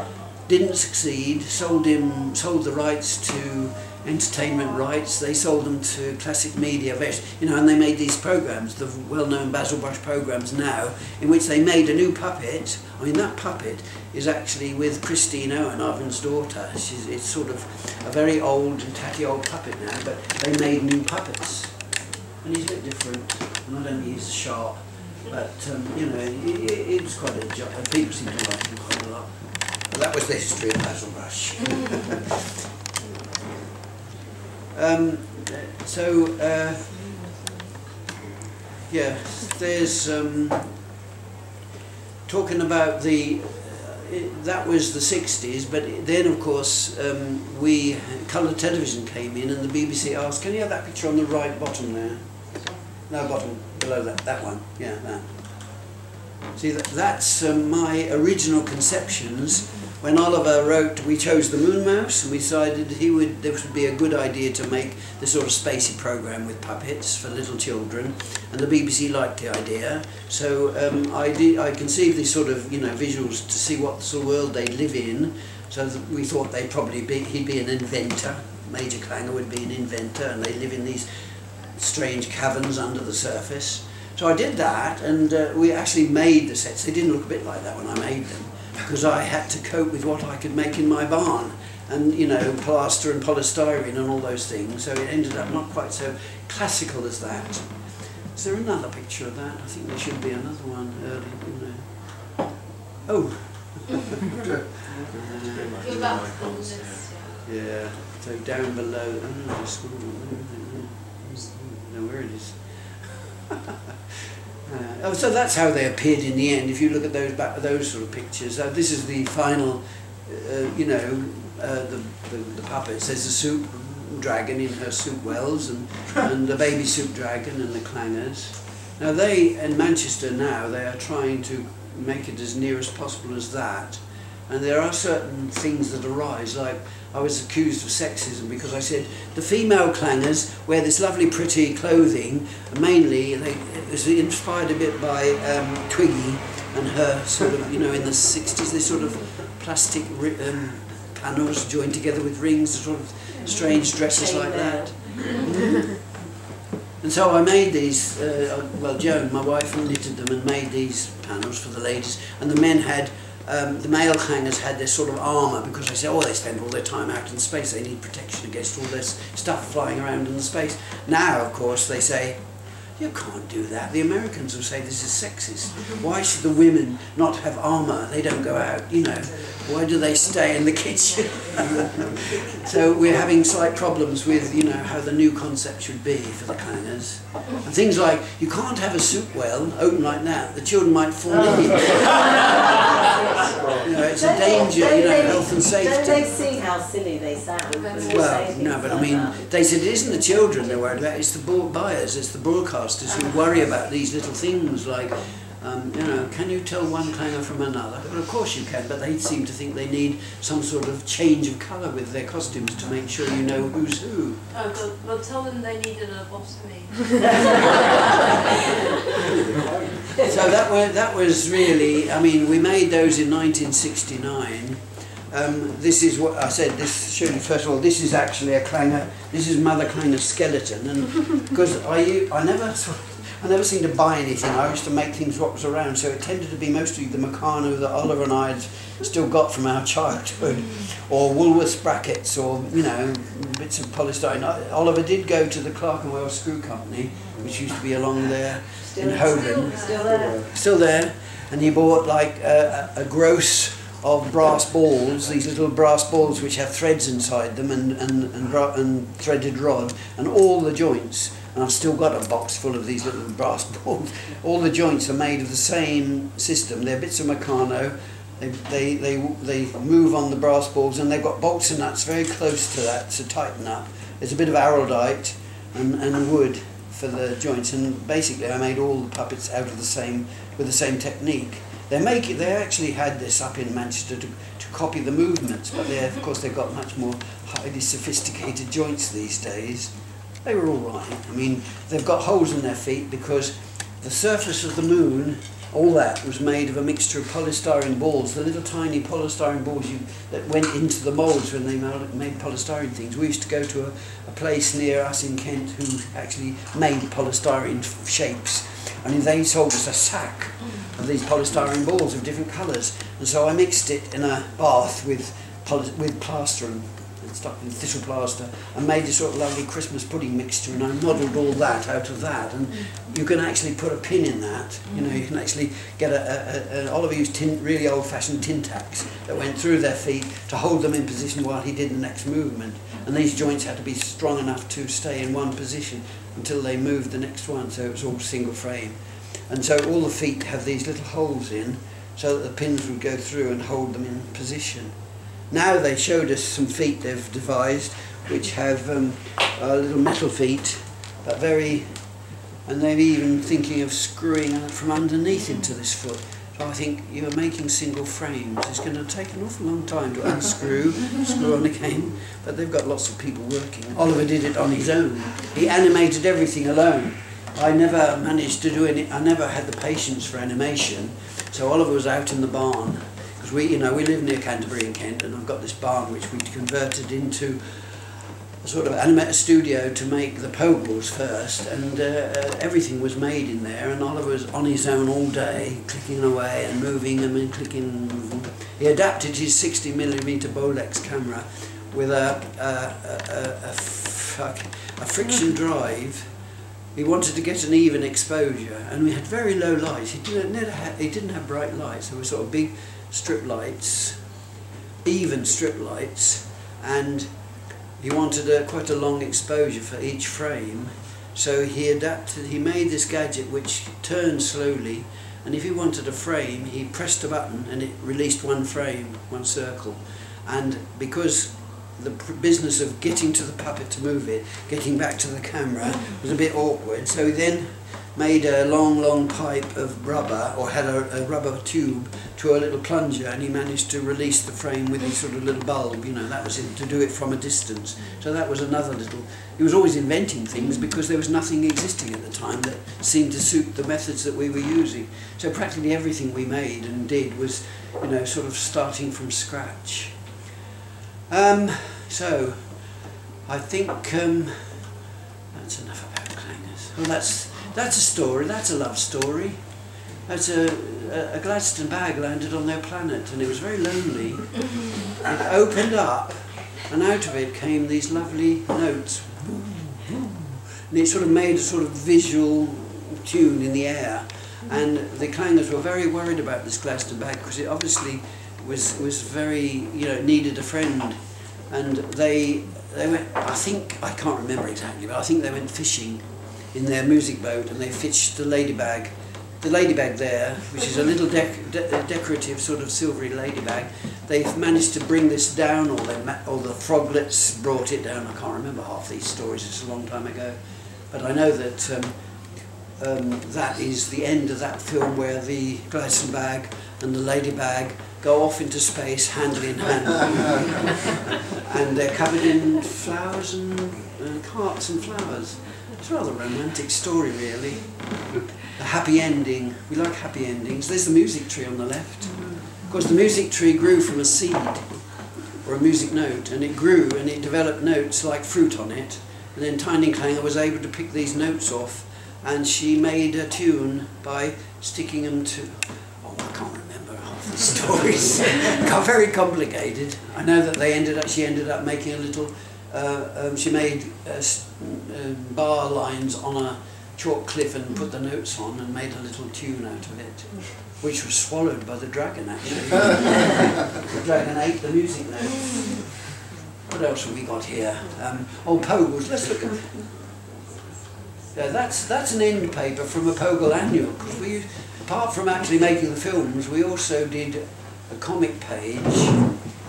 didn't succeed, sold the rights to entertainment rights, they sold them to Classic Media, you know, and they made these programmes, the well-known Basil Brush programmes now, in which they made a new puppet. I mean, that puppet is actually with Christine Owen, Ivan's daughter. It's sort of a very old and tatty old puppet now, but they made new puppets. And he's a bit different, and I don't think he's sharp, but you know, it was quite a job, and people seem to like him quite a lot. But that was the history of Basil Brush. Yeah, there's talking about that was the 60s, but then of course colour television came in, and the BBC asked, can you have that picture on the right bottom there? No, bottom, below that one, yeah, that. See, that's my original conceptions. When Oliver wrote, we chose the Moon Mouse, and we decided this would be a good idea to make this sort of spacey programme with puppets for little children, and the BBC liked the idea. So I conceived these sort of, you know, visuals to see what sort of world they live in, So we thought he'd be an inventor. Major Clanger would be an inventor, and they live in these strange caverns under the surface. So I did that, and we actually made the sets. They didn't look a bit like that when I made them, because I had to cope with what I could make in my barn, and you know, plaster and polystyrene and all those things. So it ended up not quite so classical as that. Is there another picture of that? I think there should be another one early. You know. Oh. Yeah. So down below. No, where it is. So that's how they appeared in the end. If you look at those sort of pictures, this is the final. You know, the puppets. There's a soup dragon in her soup wells, and the baby soup dragon and the clangers. Now in Manchester now, they are trying to make it as near as possible as that, and there are certain things that arise, like I was accused of sexism because I said the female clangers wear this lovely pretty clothing, mainly it was inspired a bit by Twiggy and her sort of, you know, in the 60s, they sort of plastic panels joined together with rings, sort of strange dresses like that. And so I made these, well, Joan, my wife, knitted them and made these panels for the ladies, and the men had, the male clangers had this sort of armour, because they said, oh, they spend all their time out in space, they need protection against all this stuff flying around in the space. Now, of course, they say, you can't do that. The Americans will say this is sexist. Why should the women not have armour? They don't go out, you know. Why do they stay in the kitchen? So we're having slight problems with, you know, how the new concept should be for the clangers. And things like, you can't have a soup well open like that. The children might fall in. You know, it's a danger, you know, health and safety. Don't they see how silly they sound? Well, no, but I mean, they said it isn't the children they're worried about, it's the buyers, it's the broadcasters who worry about these little things like, you know, can you tell one clanger from another? Well, of course you can, but they seem to think they need some sort of change of colour with their costumes to make sure you know who's who. Oh, well, tell them they need a lobotomy. So that was really, I mean, we made those in 1969. This is what I said, this shows you, first of all, this is actually a clanger, this is Mother Clanger's skeleton, and because I never seemed to buy anything, I used to make things what was around, so it tended to be mostly the Meccano that Oliver and I had still got from our childhood, or Woolworths brackets, or, you know, bits of polystyrene. Oliver did go to the Clark and Wells Screw Company, which used to be along there in Holborn. Still there, and he bought like a gross of brass balls, these little brass balls which have threads inside them and threaded rod, and all the joints, and I've still got a box full of these little brass balls, all the joints are made of the same system. They're bits of Meccano, they move on the brass balls, and they've got bolts and nuts very close to that to tighten up. There's a bit of araldite and wood for the joints, and basically I made all the puppets out of with the same technique. They actually had this up in Manchester to copy the movements, but of course they've got much more highly sophisticated joints these days. They were all right. I mean, they've got holes in their feet because the surface of the moon, all that was made of a mixture of polystyrene balls, the little tiny polystyrene balls that went into the moulds when they made polystyrene things. We used to go to a place near us in Kent who actually made polystyrene shapes, and they sold us a sack of these polystyrene balls of different colours, and so I mixed it in a bath with plaster and stuck in thistle plaster, and made this sort of lovely Christmas pudding mixture, and I modelled all that out of that, and you can actually put a pin in that. You know, you can actually get Oliver used really old-fashioned tin tacks that went through their feet to hold them in position while he did the next movement, and these joints had to be strong enough to stay in one position until they moved the next one, so it was all single frame. And so all the feet have these little holes in, so that the pins would go through and hold them in position. Now they showed us some feet they've devised, which have little metal feet, but and they're even thinking of screwing from underneath into this foot. So I think you're making single frames. It's going to take an awful long time to unscrew, screw on again, but they've got lots of people working. Oliver did it on his own. He animated everything alone. I never managed to do any, I never had the patience for animation, so Oliver was out in the barn, because we live near Canterbury in Kent, and I've got this barn which we converted into a sort of animator studio to make the Pogles first, and everything was made in there, and Oliver was on his own all day, clicking away and moving them and clicking. He adapted his 60mm Bolex camera with a friction drive. He wanted to get an even exposure, and we had very low lights. He didn't have bright lights. There were sort of big strip lights, even strip lights, and he wanted quite a long exposure for each frame. So he made this gadget which turned slowly, and if he wanted a frame, he pressed a button and it released one frame, one circle. And because the business of getting to the puppet to move it, getting back to the camera, was a bit awkward, so he then made a long pipe of rubber, or had a rubber tube to a little plunger, and he managed to release the frame with his sort of little bulb, that was it, to do it from a distance. So that was another little... He was always inventing things because there was nothing existing at the time that seemed to suit the methods that we were using. So practically everything we made and did was, sort of starting from scratch. So, I think that's enough about Clangers. Well, that's a story, that's a love story. That's a Gladstone bag landed on their planet, and it was very lonely. It opened up, and out of it came these lovely notes. And it sort of made a sort of visual tune in the air. And the Clangers were very worried about this Gladstone bag because it obviously was very, needed a friend, and they went, I can't remember exactly, but I think they went fishing in their music boat, and they fished the ladybag there, which is a little decorative sort of silvery ladybag. They've managed to bring this down, or the froglets brought it down. I can't remember half these stories, it's a long time ago, but I know that that is the end of that film, where the Gladstone bag and the ladybag go off into space hand in hand. And they're covered in flowers and hearts and flowers. It's a rather romantic story, really. A happy ending. We like happy endings. There's the music tree on the left. Of course, the music tree grew from a seed, or a music note, and it grew and it developed notes like fruit on it. And then Tiny Clanger was able to pick these notes off, and she made a tune by sticking them to... Oh, I can't remember half the stories. Very complicated. I know that she ended up making a little... she made bar lines on a chalk cliff and put the notes on and made a little tune out of it, which was swallowed by the dragon, actually. The dragon ate the music notes. What else have we got here? Pogles. Let's look at... Yeah, that's an end paper from a Pogle annual. Because we, apart from actually making the films, we also did a comic page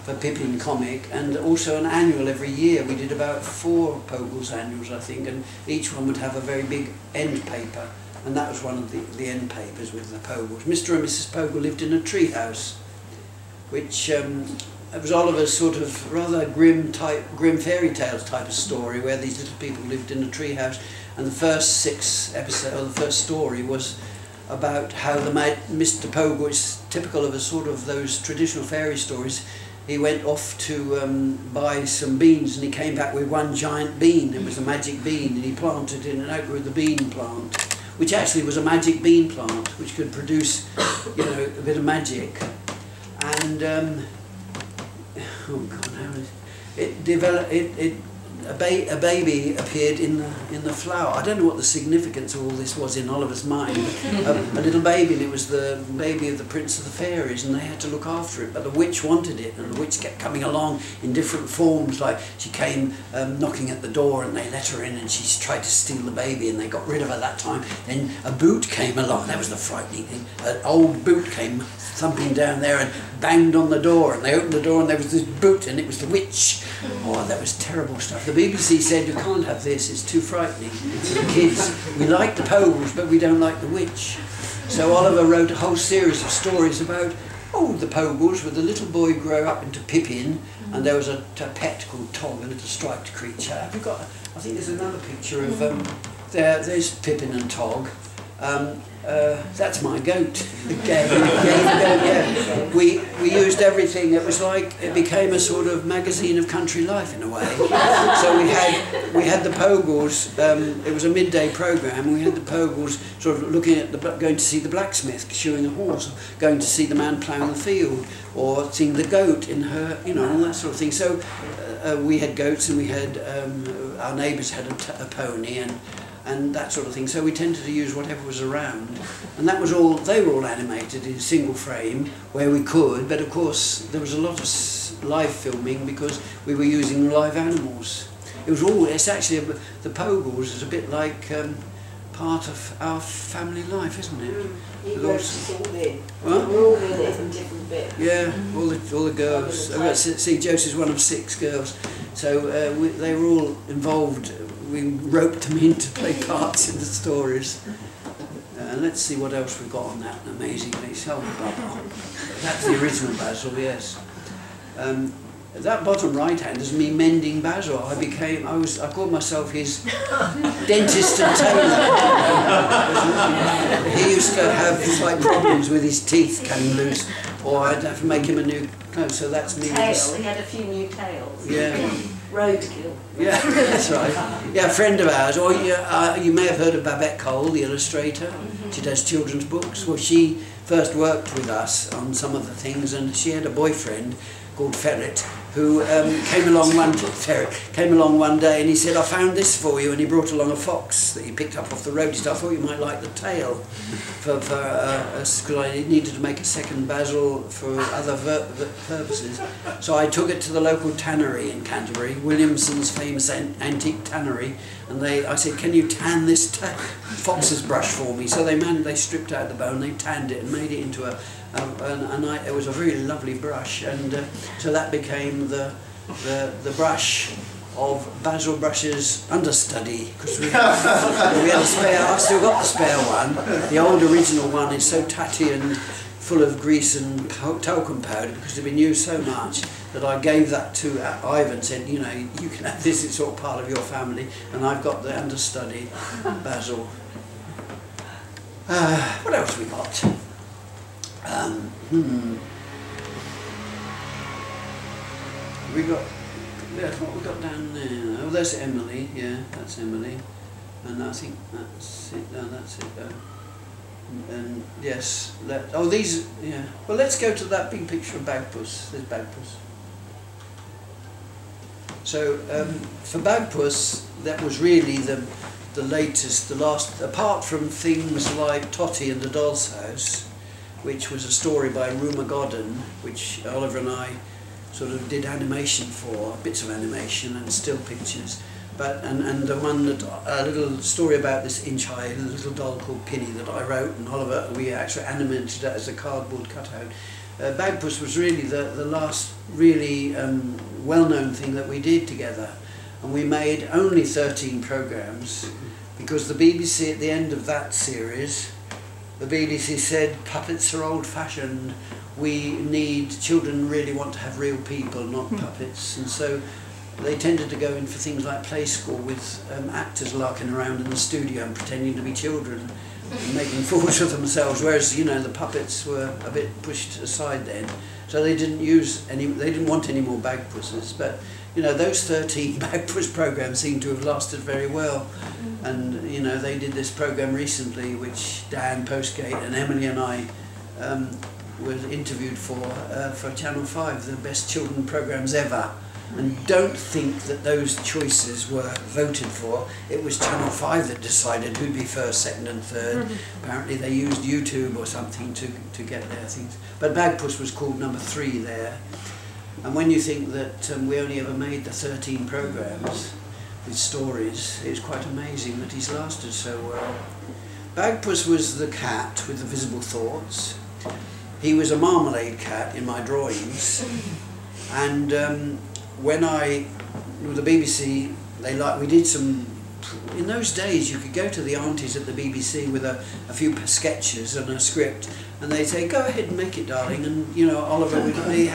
for Pippin Comic, and also an annual every year. We did about 4 Pogles annuals, I think, and each one would have a very big end paper, and that was one of the end papers with the Pogles. Mr. and Mrs. Pogle lived in a tree house, which it was Oliver's sort of rather grim fairy tales type of story, where these little people lived in a tree house. And the first 6 episodes, or the first story, was about how Mr. Pogle is typical of a sort of those traditional fairy stories. He went off to buy some beans, and he came back with one giant bean. It was a magic bean, and he planted it, and out grew the bean plant, which actually was a magic bean plant, which could produce, a bit of magic. And oh God, how is it developed? A baby appeared in the flower. I don't know what the significance of all this was in Oliver's mind. A little baby, and it was the baby of the Prince of the Fairies, and they had to look after it. But the witch wanted it, and the witch kept coming along in different forms. Like she came knocking at the door, and they let her in, and she tried to steal the baby, and they got rid of her that time. Then a boot came along. That was the frightening thing. An old boot came thumping down there and banged on the door, and they opened the door, and there was this boot, and it was the witch. Oh, that was terrible stuff. The BBC said, you can't have this, it's too frightening. The kids, we like the Pogles, but we don't like the witch. So Oliver wrote a whole series of stories about, the Pogles, where the little boy grew up into Pippin, and there was a pet called Tog, a little striped creature. Have you got, I think there's another picture of, there's Pippin and Tog, That's my goat. Yeah. We used everything. It was like it became a sort of magazine of country life in a way. So we had the Pogles. It was a midday program. We had the Pogles sort of looking at going to see the blacksmith shoeing a horse, going to see the man ploughing the field, or seeing the goat in her, all that sort of thing. So we had goats, and we had our neighbours had a pony, and that sort of thing. So we tended to use whatever was around, and that was all. They were all animated in single frame where we could, but of course there was a lot of live filming because we were using live animals. It was all. It's actually the Pogles is a bit like part of our family life, isn't it? You guys all in. What? We're all in it in different bits. Yeah, all the girls. See, Josie's one of 6 girls, so they were all involved. We roped them in to play parts in the stories. Let's see what else we've got on that, amazingly. So, that's the original Basil, yes. That bottom right hand is me mending Basil. I called myself his dentist and tailor. He used to have problems with his teeth coming loose, or I'd have to make him a new clothes. So that's me. Tail. He had a few new tails. Yeah. Roadkill. Yeah, that's right. Yeah, a friend of ours, or you may have heard of Babette Cole, the illustrator. She does children's books. Well, she first worked with us on some of the things, and she had a boyfriend called Ferret who came along one day, and he said, "I found this for you," and he brought along a fox that he picked up off the road. He said, "I thought you might like the tail because I needed to make a second Basil for other purposes." So I took it to the local tannery in Canterbury, Williamson's famous antique tannery, and I said, "Can you tan this fox's brush for me?" So they stripped out the bone, they tanned it and made it into it was a really lovely brush, and so that became the brush of Basil Brush's understudy, because we had a spare. I still got the spare one. The old original one is so tatty and full of grease and talcum powder because it had been used so much that I gave that to Ivor and said, you can have this, it's all part of your family, and I've got the understudy, Basil. What else we got? We got, what we got down there? Oh, there's Emily. Yeah, that's Emily, and I think that's it. No, that's it. And yes, these. Yeah. Well, let's go to that big picture of Bagpuss. There's Bagpuss. So for Bagpuss, that was really the latest, the last. Apart from things like Totty and the Doll's House, which was a story by Rumer Godden, which Oliver and I sort of did animation for, bits of animation and still pictures. But and the one that a little story about this inch-high little doll called Pinny that I wrote, and Oliver, we actually animated it as a cardboard cutout. Bagpuss was really the last really well-known thing that we did together, and we made only 13 programmes because the BBC at the end of that series, the BBC said puppets are old-fashioned. Children really want to have real people, not puppets, and so they tended to go in for things like play school with actors larking around in the studio and pretending to be children and making fools of themselves, whereas the puppets were a bit pushed aside then, so they didn't want any more Bagpusses. But those 13 Bagpuss programs seem to have lasted very well, and they did this program recently which Dan, Postgate and Emily and I was interviewed for Channel 5, the best children programs ever. And don't think that those choices were voted for. It was Channel 5 that decided who'd be first, second and third. Apparently they used YouTube or something to get their things. But Bagpuss was called number 3 there. And when you think that we only ever made the 13 programmes with stories, it's quite amazing that he's lasted so well. Bagpuss was the cat with the visible thoughts. He was a marmalade cat in my drawings, and when with the BBC, we did some. In those days, you could go to the aunties at the BBC with a few sketches and a script, and they'd say, "Go ahead and make it, darling." And Oliver would be,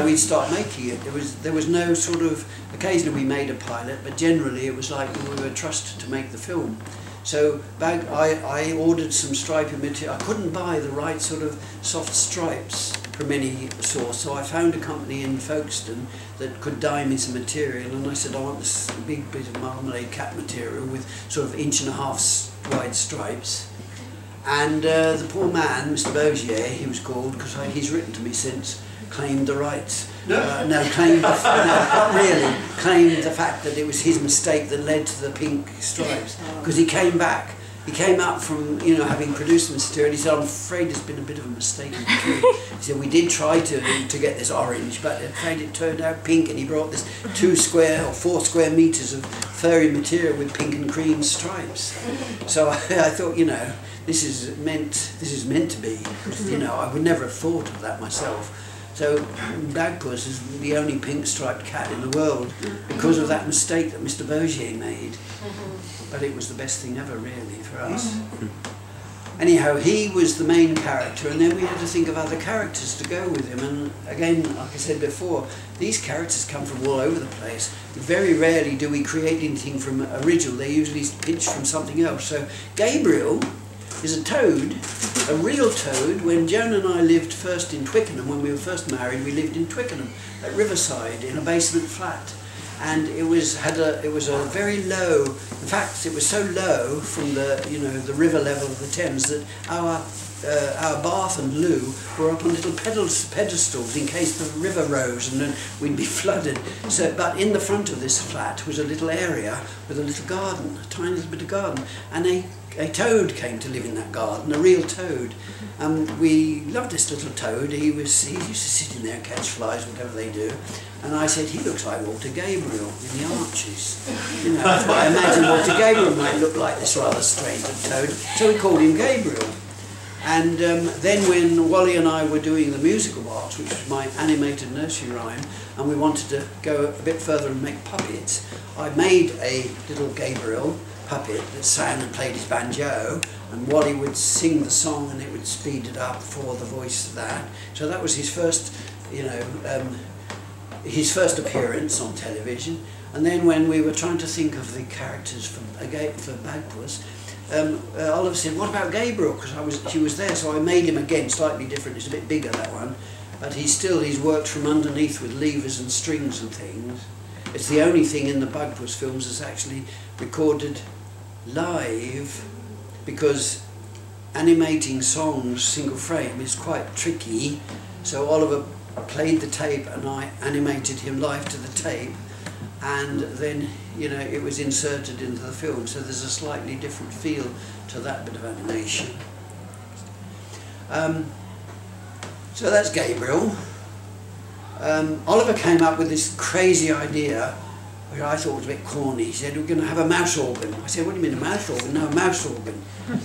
we'd start making it. There was no sort of. Occasionally we made a pilot, but generally it was like we were trusted to make the film. So I ordered some stripy material. I couldn't buy the right sort of soft stripes from any source, so I found a company in Folkestone that could dye me some material, and I said I want this big bit of marmalade cap material with sort of 1.5 inch wide stripes. And the poor man, Mr. Bogier, he was called, because he's written to me since, claimed the rights. Not really, claimed the fact that it was his mistake that led to the pink stripes. Because he came back, he came up from, you know, having produced the material, he said, I'm afraid there's been a bit of a mistake in the material. He said, we did try to get this orange, but I'm afraid it turned out pink, and he brought this 2 square or 4 square metres of furry material with pink and cream stripes. So I thought, you know, this is meant to be, you know, I would never have thought of that myself. So Bagpuss is the only pink striped cat in the world because of that mistake that Mr. Bogier made. But it was the best thing ever, really, for us. Anyhow, he was the main character, and then we had to think of other characters to go with him. And again, like I said before, these characters come from all over the place. Very rarely do we create anything from original. They usually pinch from something else. So Gabriel is a toad, a real toad. When Joan and I lived first in Twickenham, when we were first married, we lived in Twickenham at Riverside in a basement flat, and it was a very low. In fact, it was so low from the, you know, the river level of the Thames that our bath and loo were up on little pedestals in case the river rose and then we'd be flooded. So, but in the front of this flat was a little area with a little garden, a tiny little bit of garden, and a toad came to live in that garden, a real toad. We loved this little toad. He used to sit in there and catch flies, whatever they do. And I said, he looks like Walter Gabriel in the Archies. You know, that's what I imagine Walter Gabriel might look like, this rather strange toad. So we called him Gabriel. And then when Wally and I were doing the musical box, which was my animated nursery rhyme, and we wanted to go a bit further and make puppets, I made a little Gabriel puppet that sang and played his banjo, and Wally would sing the song and it would speed it up for the voice of that. So that was his first, you know, his first appearance on television. And then when we were trying to think of the characters for Bagpuss, Oliver said, what about Gabriel? Because he was there, so I made him again slightly different. It's a bit bigger, that one, but he's worked from underneath with levers and strings and things. It's the only thing in the Bagpuss films that's actually recorded live, because animating songs single frame is quite tricky. So Oliver played the tape and I animated him live to the tape, and then, you know, it was inserted into the film, so there's a slightly different feel to that bit of animation. So that's Gabriel. Oliver came up with this crazy idea, which I thought was a bit corny. He said, we're going to have a mouse organ. I said, what do you mean a mouse organ? No, a mouse organ.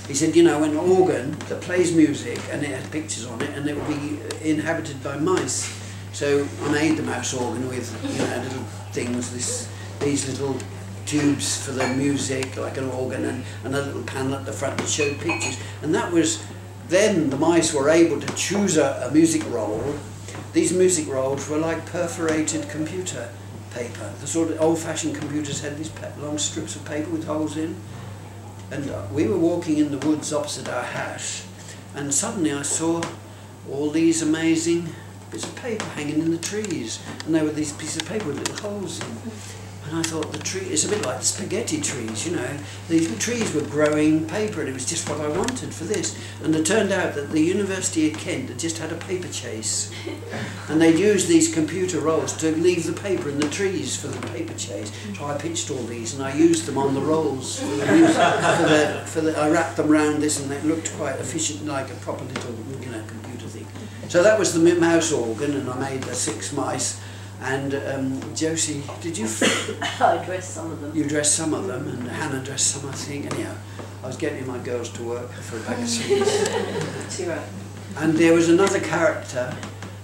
He said, you know, an organ that plays music and it has pictures on it and it will be inhabited by mice. So I made the mouse organ with, you know, little things, these little tubes for the music, like an organ, and a little panel at the front that showed pictures. And that was, then the mice were able to choose a music roll. These music rolls were like perforated computer paper. The sort of old-fashioned computers had these long strips of paper with holes in. And we were walking in the woods opposite our house, and suddenly I saw all these amazing bits of paper hanging in the trees, and there were these pieces of paper with little holes in. And I thought, the tree, it's a bit like the spaghetti trees, you know. These trees were growing paper, and it was just what I wanted for this. And it turned out that the University of Kent had just had a paper chase, and they'd used these computer rolls to leave the paper in the trees for the paper chase. So I pitched all these, and I used them on the rolls for the music, I wrapped them around this, and it looked quite efficient, like a proper little, you know, computer thing. So that was the mouse organ, and I made the 6 mice. And Josie, did you? I dressed some of them. You dressed some of them, and Hannah dressed some, I think. Anyhow, I was getting my girls to work for a bag of sweets. And there was another character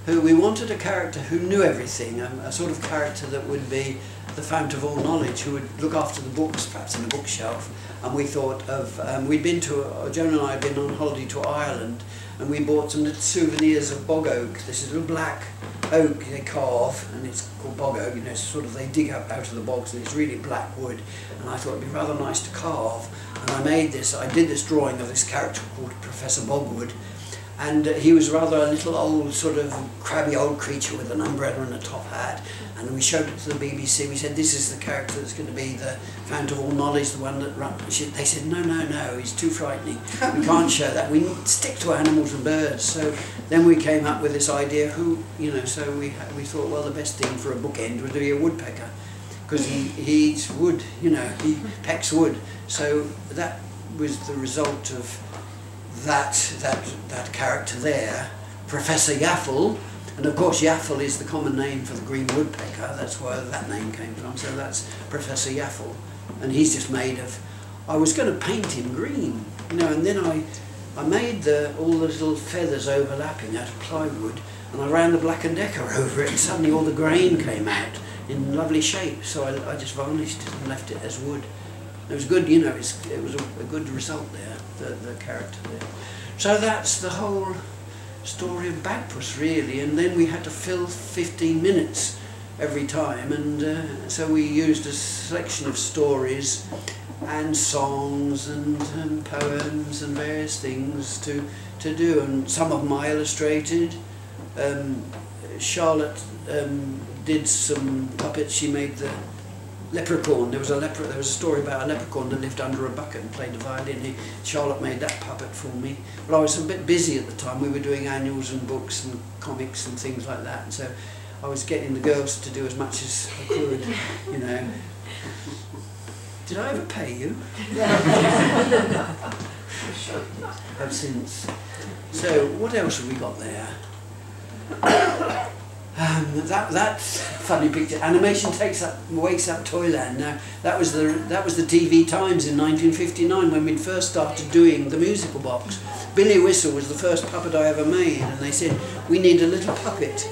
who we wanted, a character who knew everything, a sort of character that would be the fount of all knowledge, who would look after the books, perhaps in the bookshelf. And we thought of, we'd been to, Joan and I had been on holiday to Ireland, and we bought some little souvenirs of bog oak. This is a little black oak they carve, and it's called bog oak. You know, sort of they dig up out of the bogs, and it's really black wood. And I thought it'd be rather nice to carve. And I made this, I did this drawing of this character called Professor Bogwood, and he was rather a little old, sort of crabby old creature with an umbrella and a top hat. And we showed it to the BBC. We said, this is the character that's going to be the fount of all knowledge, the one that runs. They said, no, no, no, he's too frightening. We can't show that. We stick to animals and birds. So then we came up with this idea, so we thought, well, the best thing for a bookend would be a woodpecker, because he eats wood, he pecks wood. So that was the result of that character there, Professor Yaffle. And of course Yaffle is the common name for the green woodpecker, that's where that name came from, so that's Professor Yaffle. And he's just made of, I was going to paint him green, and then I made all the little feathers overlapping out of plywood, and I ran the Black & Decker over it, and suddenly all the grain came out in lovely shape, so I just varnished it and left it as wood. It was good, it was a good result there, the character there. So that's the whole story of Bagpuss, really, and then we had to fill 15 minutes every time, and so we used a selection of stories and songs and poems and various things to do, and some of them I illustrated. Charlotte did some puppets. She made the leprechaun. There was a story about a leprechaun that lived under a bucket and played the violin. Charlotte made that puppet for me. But I was a bit busy at the time. We were doing annuals and books and comics and things like that. And so I was getting the girls to do as much as I could, Did I ever pay you? I've since. So what else have we got there? That funny picture. Animation wakes up Toyland. Now that was the TV Times in 1959 when we'd first started doing the musical box. Billy Whistle was the first puppet I ever made, and they said we need a little puppet,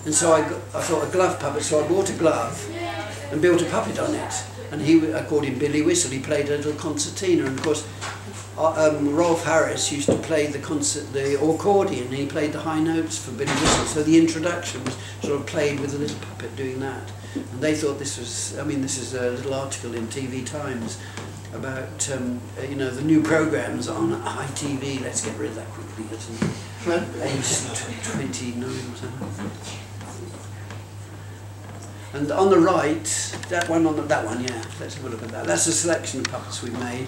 and so I thought a glove puppet. So I bought a glove and built a puppet on it, and I called him Billy Whistle. He played a little concertina, and of course Rolf Harris used to play the accordion, and he played the high notes for Billy Whistle, so the introduction was sort of played with a little puppet doing that. And they thought this was, this is a little article in TV Times about, the new programmes on ITV. Let's get rid of that quickly, age 29 or something. And on the right, that one, yeah, let's have a look at that. That's a selection of puppets we've made.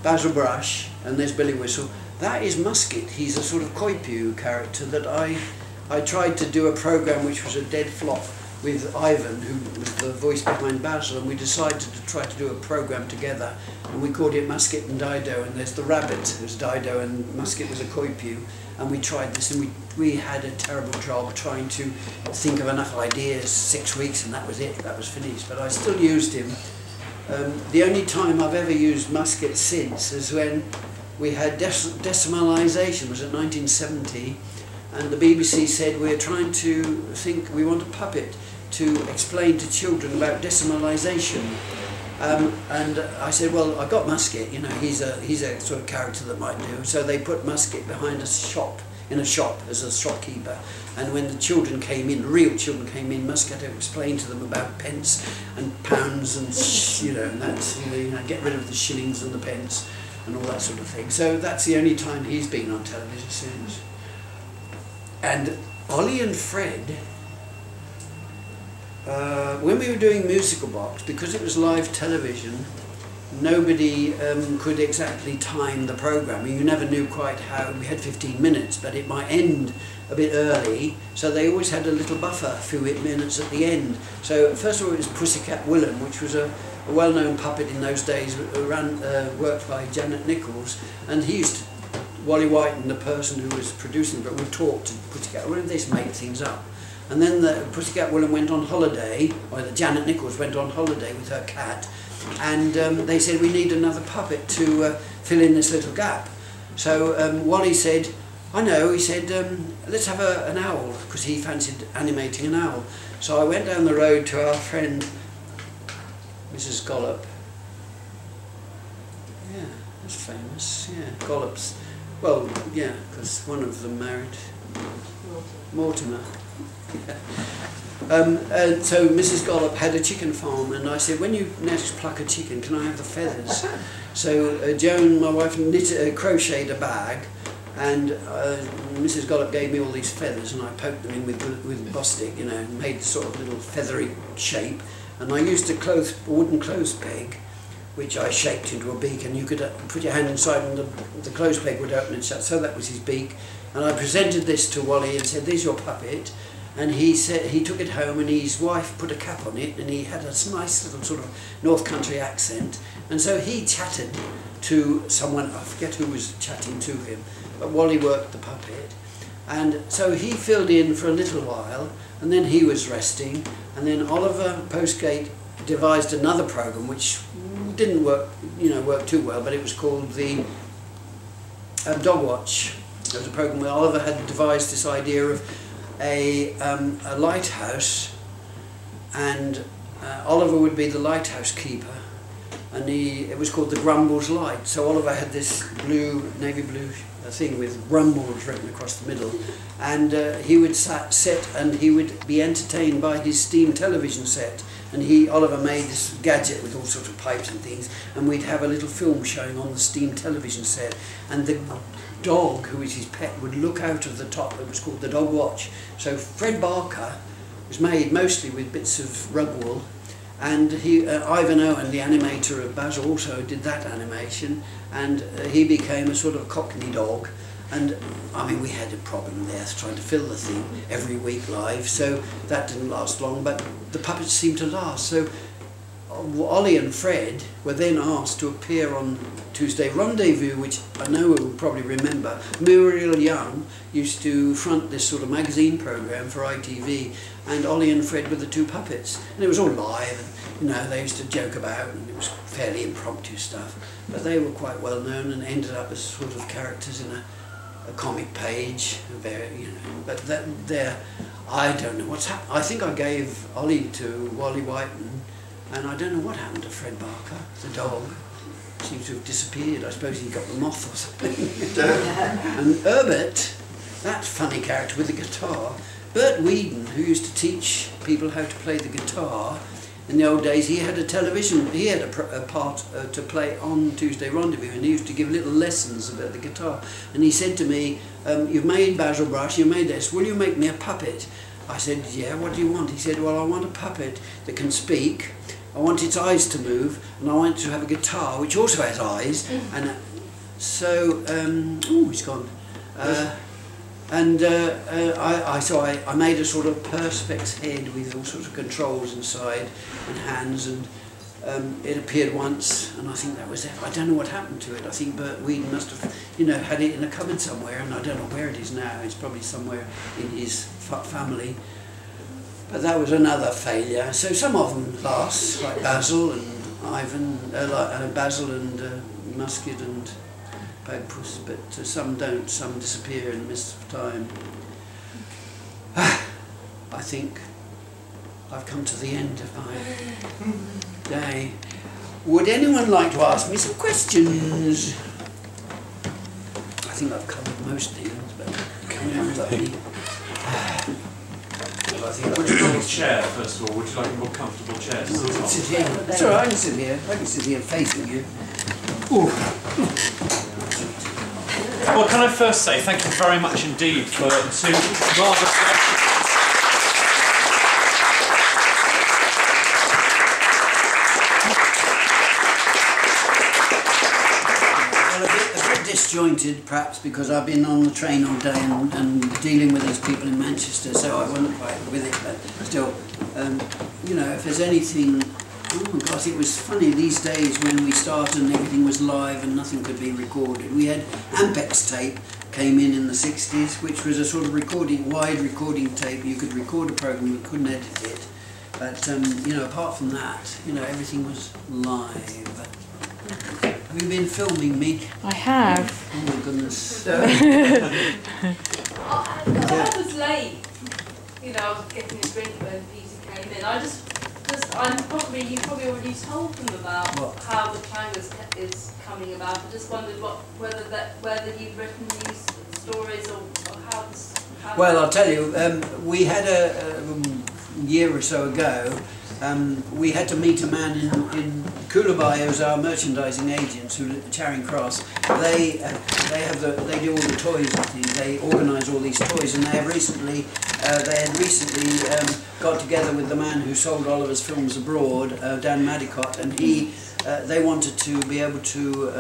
Basil Brush, and there's Billy Whistle. That is Musket. He's a sort of Koipu character that I tried to do a programme which was a dead flop with Ivan, who was the voice behind Basil, and we decided to try to do a programme together, and we called it Musket and Dido, and there's the rabbit, there's Dido, and Musket was a Koipu, and we tried this, and we had a terrible job trying to think of enough ideas, 6 weeks, and that was it, that was finished, but I still used him. The only time I've ever used Musket since is when we had decimalisation, was in 1970, and the BBC said we're trying to think, we want a puppet to explain to children about decimalisation. And I said, well, I got Musket, he's a sort of character that might do. So they put Musket behind in a shop as a shopkeeper, and when the children came in, real children came in, Musket had to explain to them about pence and pounds and and that's get rid of the shillings and the pence and all that sort of thing. So that's the only time he's been on television since. And Ollie and Fred, when we were doing Musical Box, because it was live television, nobody could exactly time the programme. You never knew quite how. We had 15 minutes, but it might end a bit early, so they always had a little buffer, a few minutes at the end. So first of all it was Pussycat Willem, which was a well-known puppet in those days, worked by Janet Nichols, and he used to, Wally Whiten, the person who was producing it, would talk to Pussycat Willem. They just made things up. And then the Pussycat Willem went on holiday, or the Janet Nichols went on holiday with her cat, and they said we need another puppet to fill in this little gap. So Wally said, I know, he said, let's have an owl, because he fancied animating an owl. So I went down the road to our friend Mrs. Gollop. Yeah, that's famous, yeah, Gollops. Well, yeah, because one of them married Mortimer. Yeah. And so Mrs. Gollop had a chicken farm, and I said, when you next pluck a chicken, can I have the feathers? So Joan, my wife, crocheted a bag, and Mrs. Gollop gave me all these feathers, and I poked them in with bosstick, you know, made sort of little feathery shape. And I used a wooden clothes peg, which I shaped into a beak, and you could put your hand inside and the clothes peg would open and shut. So that was his beak. And I presented this to Wally and said, there's your puppet. And he said he took it home, and his wife put a cap on it, and he had a nice little sort of North Country accent. And so he chatted to someone, I forget who was chatting to him, but Wally worked the puppet. And so he filled in for a little while, and then he was resting, and then Oliver Postgate devised another program which didn't work too well, but it was called the Dog Watch. It was a program where Oliver had devised this idea of a lighthouse, and Oliver would be the lighthouse keeper, and it was called the Grumbles Light. So Oliver had this navy blue thing with Grumbles written across the middle, and he would sit and he would be entertained by his steam television set. And Oliver made this gadget with all sorts of pipes and things, and we'd have a little film showing on the steam television set, and the dog, who was his pet, would look out of the top. It was called the Dog Watch. So Fred Barker was made mostly with bits of rug wool, and Ivor Owen, the animator of Basil, also did that animation, and he became a sort of Cockney dog. And I mean, we had a problem there trying to fill the thing every week live, so that didn't last long, but the puppets seemed to last. So Ollie and Fred were then asked to appear on Tuesday Rendezvous, which I know we will probably remember. Muriel Young used to front this sort of magazine program for ITV, and Ollie and Fred were the two puppets, and it was all live, and they used to joke about, and it was fairly impromptu stuff, but they were quite well known and ended up as sort of characters in a comic page, but I don't know what's happened. I think I gave Ollie to Wally Whiten, and I don't know what happened to Fred Barker, the dog. Seems to have disappeared. I suppose he got the moth or something. And Herbert, that funny character with the guitar, Bert Whedon, who used to teach people how to play the guitar in the old days, he had a television, he had a part to play on Tuesday Rendezvous, and he used to give little lessons about the guitar. And he said to me, you've made Basil Brush, you made this, will you make me a puppet? I said, yeah, what do you want? He said, well, I want a puppet that can speak, I want its eyes to move, and I want it to have a guitar which also has eyes. And so, oh, he's gone. So I made a sort of perspex head with all sorts of controls inside and hands, and it appeared once, and I think that was it. I don't know what happened to it. I think Bert Whedon must have, had it in a cupboard somewhere, and I don't know where it is now. It's probably somewhere in his family. But that was another failure. So some of them last, like Basil and Ivan, Basil and Musket and Bagpuss, but some don't, some disappear in the midst of time. I think I've come to the end of my day. Would anyone like to ask me some questions? I think I've covered most things, but would you like a chair, first of all? Would you like a more comfortable chair to sit on? Sit here. It's all right, I can sit here. I can sit here facing you. Ooh. Well, can I first say thank you very much indeed for two marvellous lectures. Well, a bit disjointed perhaps, because I've been on the train all day and dealing with those people in Manchester, so I wasn't quite with it, but still, if there's anything. Oh gosh, it was funny these days when we started and everything was live and nothing could be recorded. We had Ampex tape came in the 60s, which was a sort of wide recording tape. You could record a program, you couldn't edit it. But, apart from that, everything was live. Have you been filming me? I have. Oh my goodness. I was late. I was getting a drink when Peter came in. You probably already told them about how the Clangers is coming about. I just wondered whether you've written these stories or how. Well, I'll tell you. We had year or so ago, we had to meet a man in Coolabah, who's our merchandising agents, who at Charing Cross. They do all the toys and things. They organise all these toys, and they had recently got together with the man who sold Oliver's films abroad, Dan Madicott, and they wanted to be able to.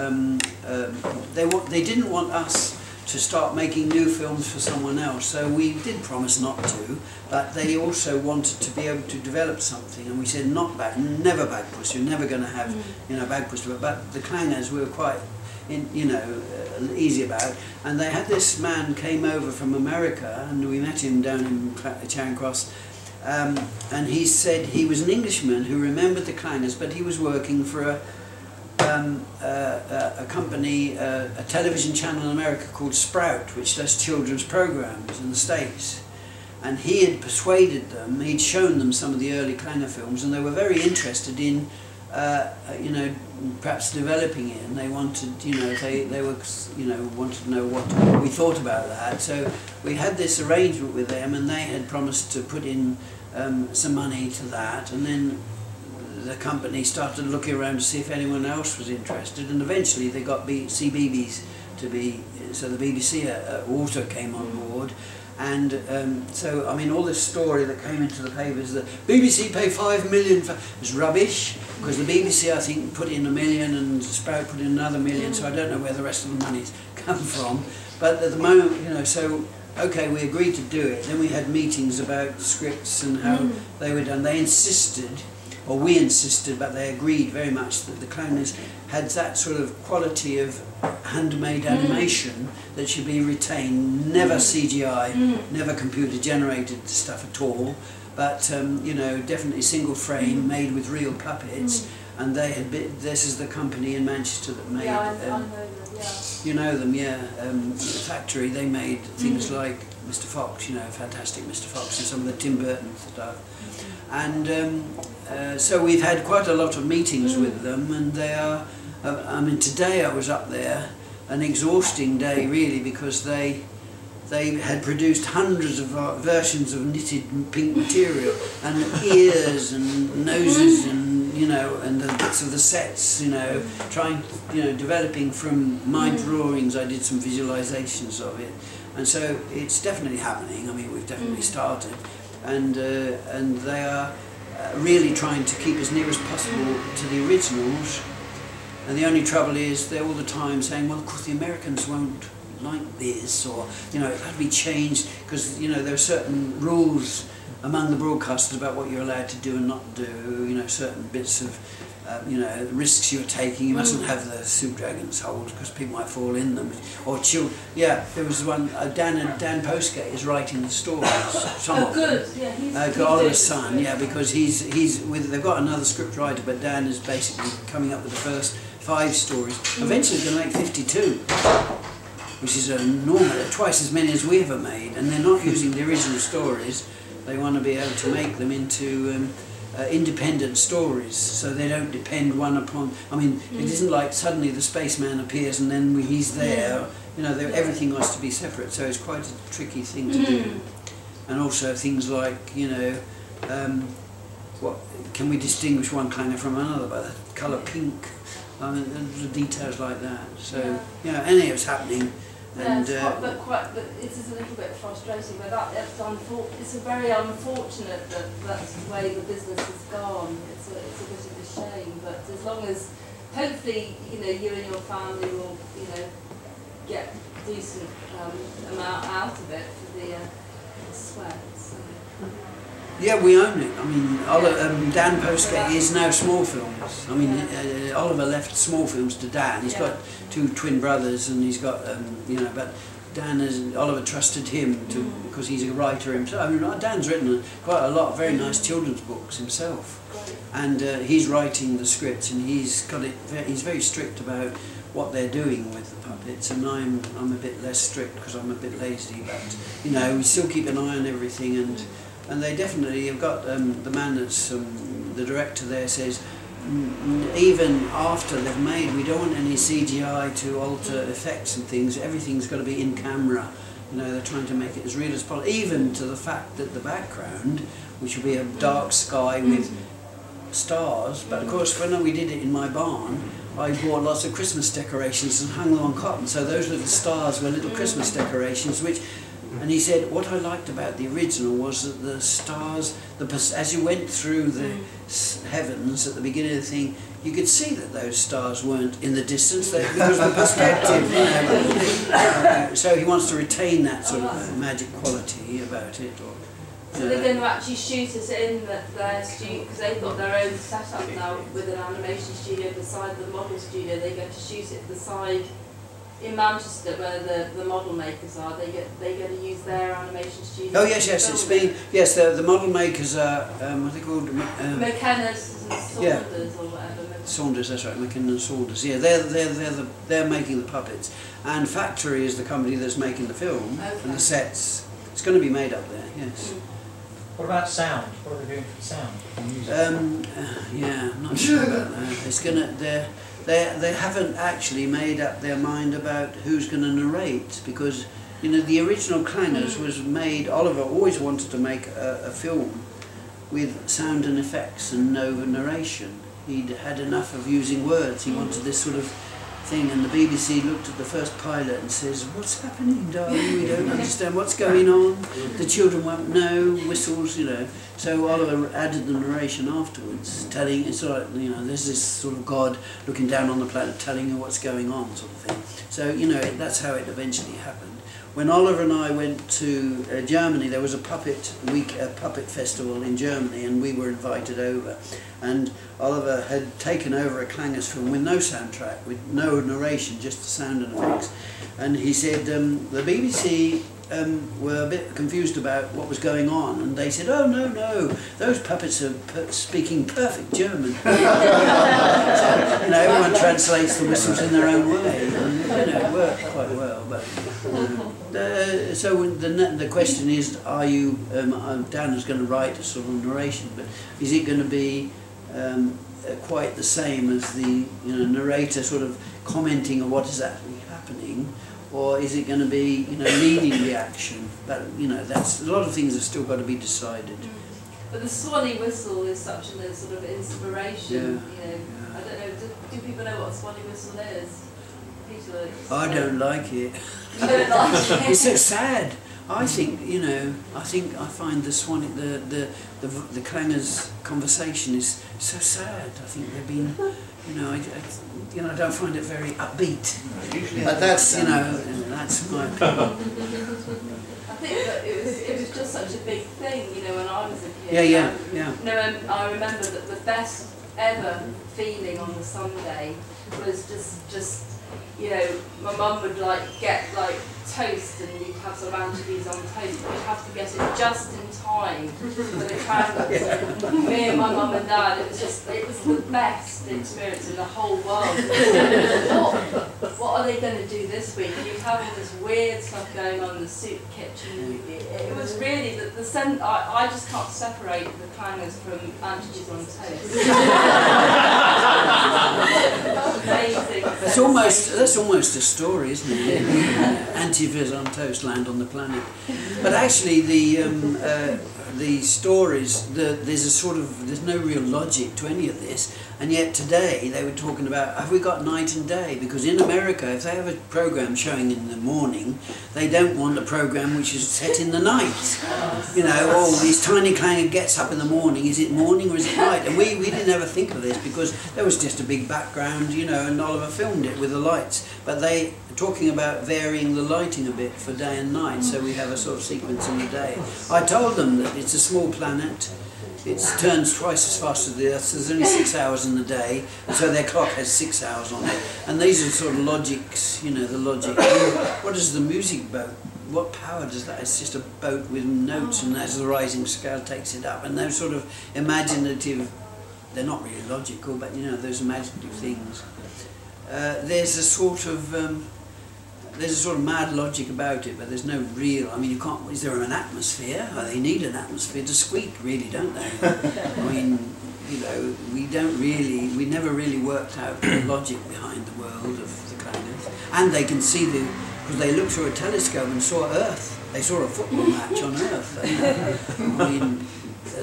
They didn't want us to start making new films for someone else, so we did promise not to, but they also wanted to be able to develop something, and we said never Bagpuss, you're never going to have Bagpuss, but the Clangers we were quite easy about, and they had this man came over from America, and we met him down in Charing Cross, and he said he was an Englishman who remembered the Clangers, but he was working for a company, a television channel in America called Sprout, which does children's programs in the States. And he had persuaded them, he'd shown them some of the early Clanger films, and they were very interested in, perhaps developing it. And they wanted, they wanted to know what we thought about that. So we had this arrangement with them, and they had promised to put in some money to that, and then the company started looking around to see if anyone else was interested, and eventually they got CBeebies to be, so the BBC also came on board, and so I mean all this story that came into the papers that BBC pay $5 million for was rubbish, because the BBC I think put in $1 million and Sprout put in another $1 million, so I don't know where the rest of the money's come from, but at the moment, so okay, we agreed to do it. Then we had meetings about scripts and how they were done. They insisted, or we insisted, but they agreed very much that the Clangers had that sort of quality of handmade animation that should be retained, never CGI, never computer generated stuff at all, but definitely single frame made with real puppets, and they had this is the company in Manchester that made, I know them, you know them, the factory, they made things like Mr. Fox, fantastic Mr. Fox, and some of the Tim Burton stuff. And so we've had quite a lot of meetings with them, and they are, I mean today I was up there, an exhausting day really, because they had produced hundreds of versions of knitted pink material, and ears and noses and and the bits of the sets, developing from my drawings. I did some visualizations of it, and so it's definitely happening. I mean, we've definitely started, and they are really trying to keep as near as possible to the originals. And the only trouble is they're all the time saying, well, of course the Americans won't like this, or it had to be changed, because there are certain rules among the broadcasters about what you're allowed to do and not do, certain bits of risks you're taking. You mustn't have the soup dragons hold, because people might fall in them, or there was one, Dan Postgate is writing the stories, some of them. He's Oliver's son, because they've got another script writer, but Dan is basically coming up with the first 5 stories. Eventually going to make 52. Which is twice as many as we ever made, and they're not using the original stories. They want to be able to make them into independent stories, so they don't depend one upon. I mean, it isn't like suddenly the spaceman appears and then he's there. Everything has to be separate, so it's quite a tricky thing to do. And also things like, what can we distinguish one Clanger from another by the colour pink? I mean, the details like that. So anything was happening. And, but it is a little bit frustrating. But it's very unfortunate that that's the way the business has gone. It's a bit of a shame. But as long as, hopefully, you and your family will, get decent amount out of it for the sweat. So. Yeah, we own it. I mean, Dan Postgate is now small films. I mean, Oliver left small films to Dan. He's got 2 twin brothers, and he's got, but Oliver trusted him to, because he's a writer himself. I mean, Dan's written quite a lot of very nice children's books himself, and he's writing the scripts, and he's got it. He's very strict about what they're doing with the puppets, and I'm a bit less strict because I'm a bit lazy. But we still keep an eye on everything, and they definitely have got, the man that's, the director there says, even after they've made, we don't want any CGI to alter effects and things, everything's got to be in camera. They're trying to make it as real as possible, even to the fact that the background which will be a dark sky with stars. But of course, when we did it in my barn, I bought lots of Christmas decorations and hung them on cotton. So those little stars were little Christmas decorations, which. And he said, what I liked about the original was that the stars, as you went through the heavens at the beginning of the thing, you could see that those stars weren't in the distance because of the perspective. So he wants to retain that sort of magic quality about it. So they're going to actually shoot us in their studio, because they've got their own setup now with an animation studio beside the model studio. They're going to shoot it beside. In Manchester, where the model makers are, they get to use their animation studio. Oh yes, it's being the model makers are what are they called? McKenna's and Saunders or whatever. Saunders, that's right, McKenna and Saunders. Yeah, they're making the puppets, and Factory is the company that's making the film and the sets. It's going to be made up there. Yes. What about sound? What are they doing for sound? Yeah, I'm not sure about that. It's gonna They haven't actually made up their mind about who's going to narrate, because the original Clangers was made. Oliver always wanted to make a film with sound and effects and no narration. He'd had enough of using words. He wanted this sort of thing, and the BBC looked at the first pilot and says, "What's happening, darling? We don't understand what's going on. The children won't know, whistles, So Oliver added the narration afterwards, telling, it's sort of, there's this sort of God looking down on the planet telling you what's going on, sort of thing. So, that's how it eventually happened. When Oliver and I went to Germany, there was a puppet festival in Germany, and we were invited over. And Oliver had taken over a Clangers film with no soundtrack, with no narration, just the sound and effects. And he said the BBC were a bit confused about what was going on, and they said, "Oh no, those puppets are speaking perfect German." So, everyone translates the whistles in their own way, and it worked quite well. But so the question is, are you? Dan is going to write a sort of narration, but is it going to be quite the same as the narrator sort of commenting on what is actually happening? Or is it going to be, leading the action? But that's a lot of things have still got to be decided. But the Swanee whistle is such a sort of inspiration. Yeah. I don't know. Do people know what a Swanee whistle is? Peter, I don't like it. You don't like it? It's so sad. I think I find the Swanee, the Clangers conversation is so sad. I think they've been, I don't find it very upbeat. But that's, that's my opinion. I think that it was just such a big thing, when I was a kid. Yeah. I remember that the best ever feeling on the Sunday was just my mum would get toast, and we'd have some anchovies on toast. We'd have to get it just in time for the Clangers. Me and my mum and dad, it was the best experience in the whole world. What are they going to do this week? And you'd have all this weird stuff going on in the soup kitchen. It was really the scent. I just can't separate the Clangers from anchovies on toast. Amazing. That's almost a story, isn't it? Anchovies on toast land on the planet. But actually, the stories, there's no real logic to any of this. And yet today they were talking about, have we got night and day? Because in America, if they have a program showing in the morning, they don't want a program which is set in the night. This tiny clanger gets up in the morning. Is it morning or is it night? And we didn't ever think of this because there was just a big background, and Oliver filmed it with the lights. But they talking about varying the lighting a bit for day and night, so we have a sort of sequence in the day. I told them that it's a small planet. It turns twice as fast as the Earth, so there's only 6 hours in the day, so their clock has 6 hours on it. And these are sort of logics, the logic. What is the music boat? What power does that? It's just a boat with notes, and as the rising scale takes it up. And those sort of imaginative, they're not really logical, but those imaginative things. There's a sort of mad logic about it, but there's no real. I mean, you can't. Is there an atmosphere? They need an atmosphere to squeak, really, don't they? I mean, we never really worked out the logic behind the world of the Clangers, and they can see because they looked through a telescope and saw Earth. They saw a football match on Earth. I mean,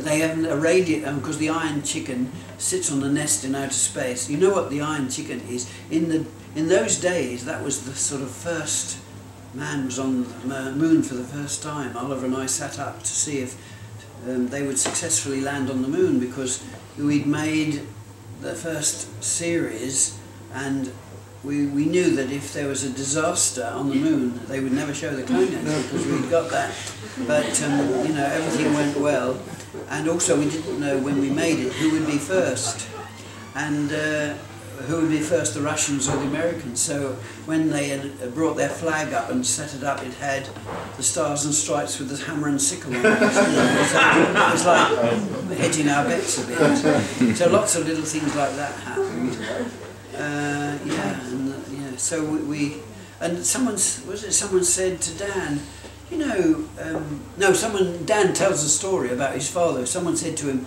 they haven't irradiated them because the iron chicken sits on the nest in outer space. You know what the iron chicken is? In those days, that was the sort of first man was on the moon for the first time. Oliver and I sat up to see if they would successfully land on the moon, because we'd made the first series and we knew that if there was a disaster on the moon, they would never show the Clangers because we'd got that. But you know, everything went well, and also we didn't know when we made it who would be first, and who would be first, the Russians or the Americans. So when they had brought their flag up and set it up, it had the stars and stripes with the hammer and sickle on it. So it was like hedging our bets a bit. So lots of little things like that happened. Yeah, so we and someone said to Dan, you know, Dan tells a story about his father. Someone said to him,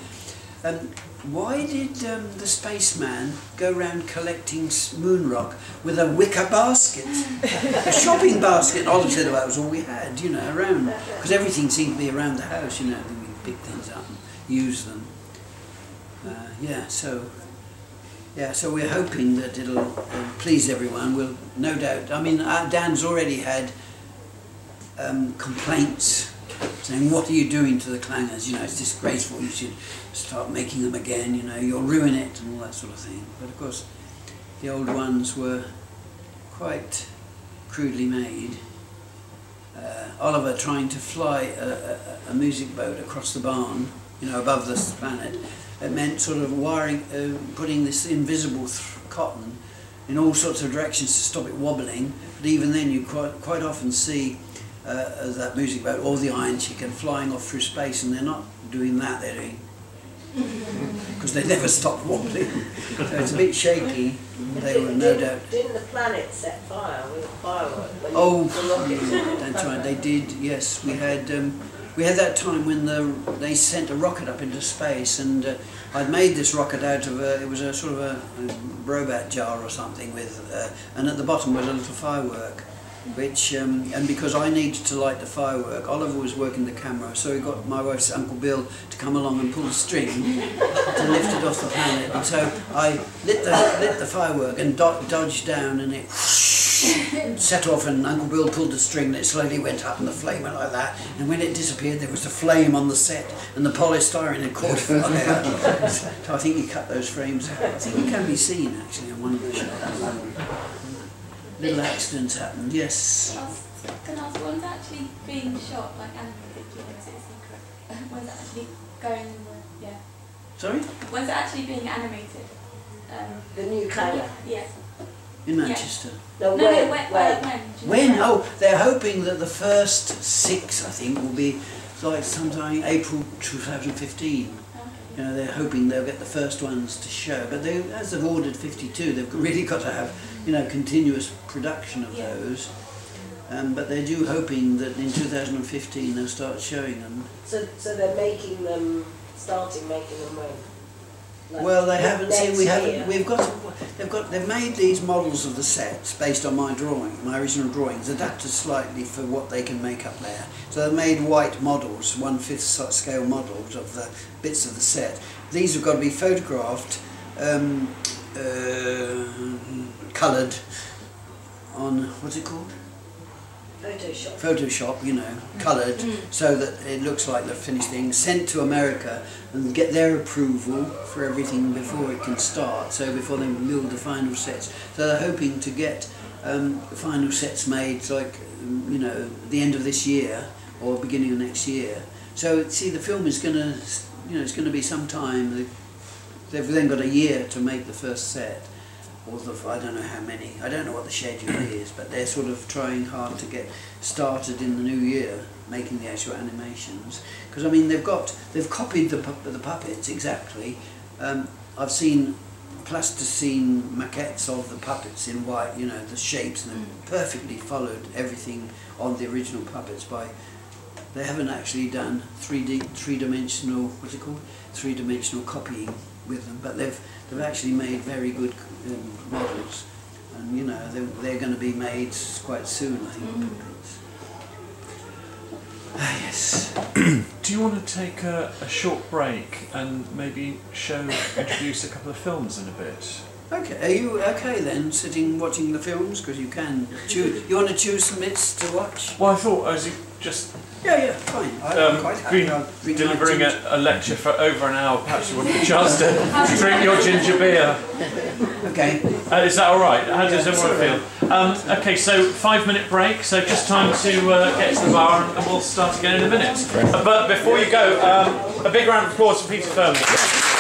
why did the spaceman go around collecting moon rock with a wicker basket, a shopping basket? Oliver said, well, that was all we had, you know, around, because everything seemed to be around the house, you know, we pick things up and use them. So we're hoping that it'll please everyone. We'll no doubt. I mean, Dan's already had complaints saying, "What are you doing to the Clangers? You know, it's disgraceful. You should start making them again. You know, you'll ruin it," and all that sort of thing. But of course, the old ones were quite crudely made. Oliver trying to fly a music boat across the barn, you know, above this planet. It meant sort of wiring, putting this invisible cotton in all sorts of directions to stop it wobbling. But even then, you quite often see that music boat or the iron chicken flying off through space, and they're not doing that. They're doing because they never stop wobbling. So it's a bit shaky. They were no doubt. Didn't the planet set fire with a firework? That's right. They did. Yes, we had that time when they sent a rocket up into space, and I'd made this rocket out of it was a sort of a Brobat jar or something with, and at the bottom was a little firework, which and because I needed to light the firework, Oliver was working the camera, so he got my wife's Uncle Bill to come along and pull the string to lift it off the planet, and so I lit the firework and dodged down, and it set off, and Uncle Bill pulled the string and it slowly went up and the flame went like that, and when it disappeared there was a flame on the set and the polystyrene had caught fire. So I think he cut those frames out. I think it can be seen actually on one of the shots. Little accidents happened, yes. Can I ask, one's actually being shot like animated, is it secret? When's it actually going in the, yeah. Sorry? When's it actually being animated? The new Clanger? Yes. In Manchester. No, when? Oh, they're hoping that the first 6, I think, will be like sometime April 2015. Okay. You know, they're hoping they'll get the first ones to show, but they, as they've ordered 52, they've really got to have, you know, continuous production of those. But they're hoping that in 2015 they'll start showing them. So they're making them, starting making them when? Like well, they haven't seen. They've made these models of the sets based on my original drawings, adapted slightly for what they can make up there. So they've made white models, 1/5 scale models of the bits of the set. These have got to be photographed, coloured on, what's it called? Photoshop, you know, coloured, so that it looks like the finished thing, sent to America and get their approval for everything before it can start, so before they build the final sets. So they're hoping to get the final sets made, like, you know, the end of this year or beginning of next year. So, see, the film is going to, you know, it's going to be some time. They've then got a year to make the first set. Or I don't know how many, I don't know what the schedule is, but they're sort of trying hard to get started in the new year, making the actual animations. Because I mean, they've copied the puppets exactly. I've seen plasticine maquettes of the puppets in white, you know, the shapes, and they've perfectly followed everything on the original puppets by. They haven't actually done three-dimensional, what's it called? Three-dimensional copying with them, but they've actually made very good models, and you know they're going to be made quite soon, I think. Yes. Do you want to take a short break and maybe introduce a couple of films in a bit? Okay, are you okay then, sitting watching the films? Because you can choose. You want to choose some bits to watch? Well, I thought as you just Yeah, fine. I'm quite happy. been delivering a lecture for over an hour, perhaps you wouldn't have a chance to drink your ginger beer. Okay. Is that all right? How does everyone feel? Okay, so 5-minute break. So just time to get to the bar, and we'll start again in a minute. But before you go, a big round of applause for Peter Firmin.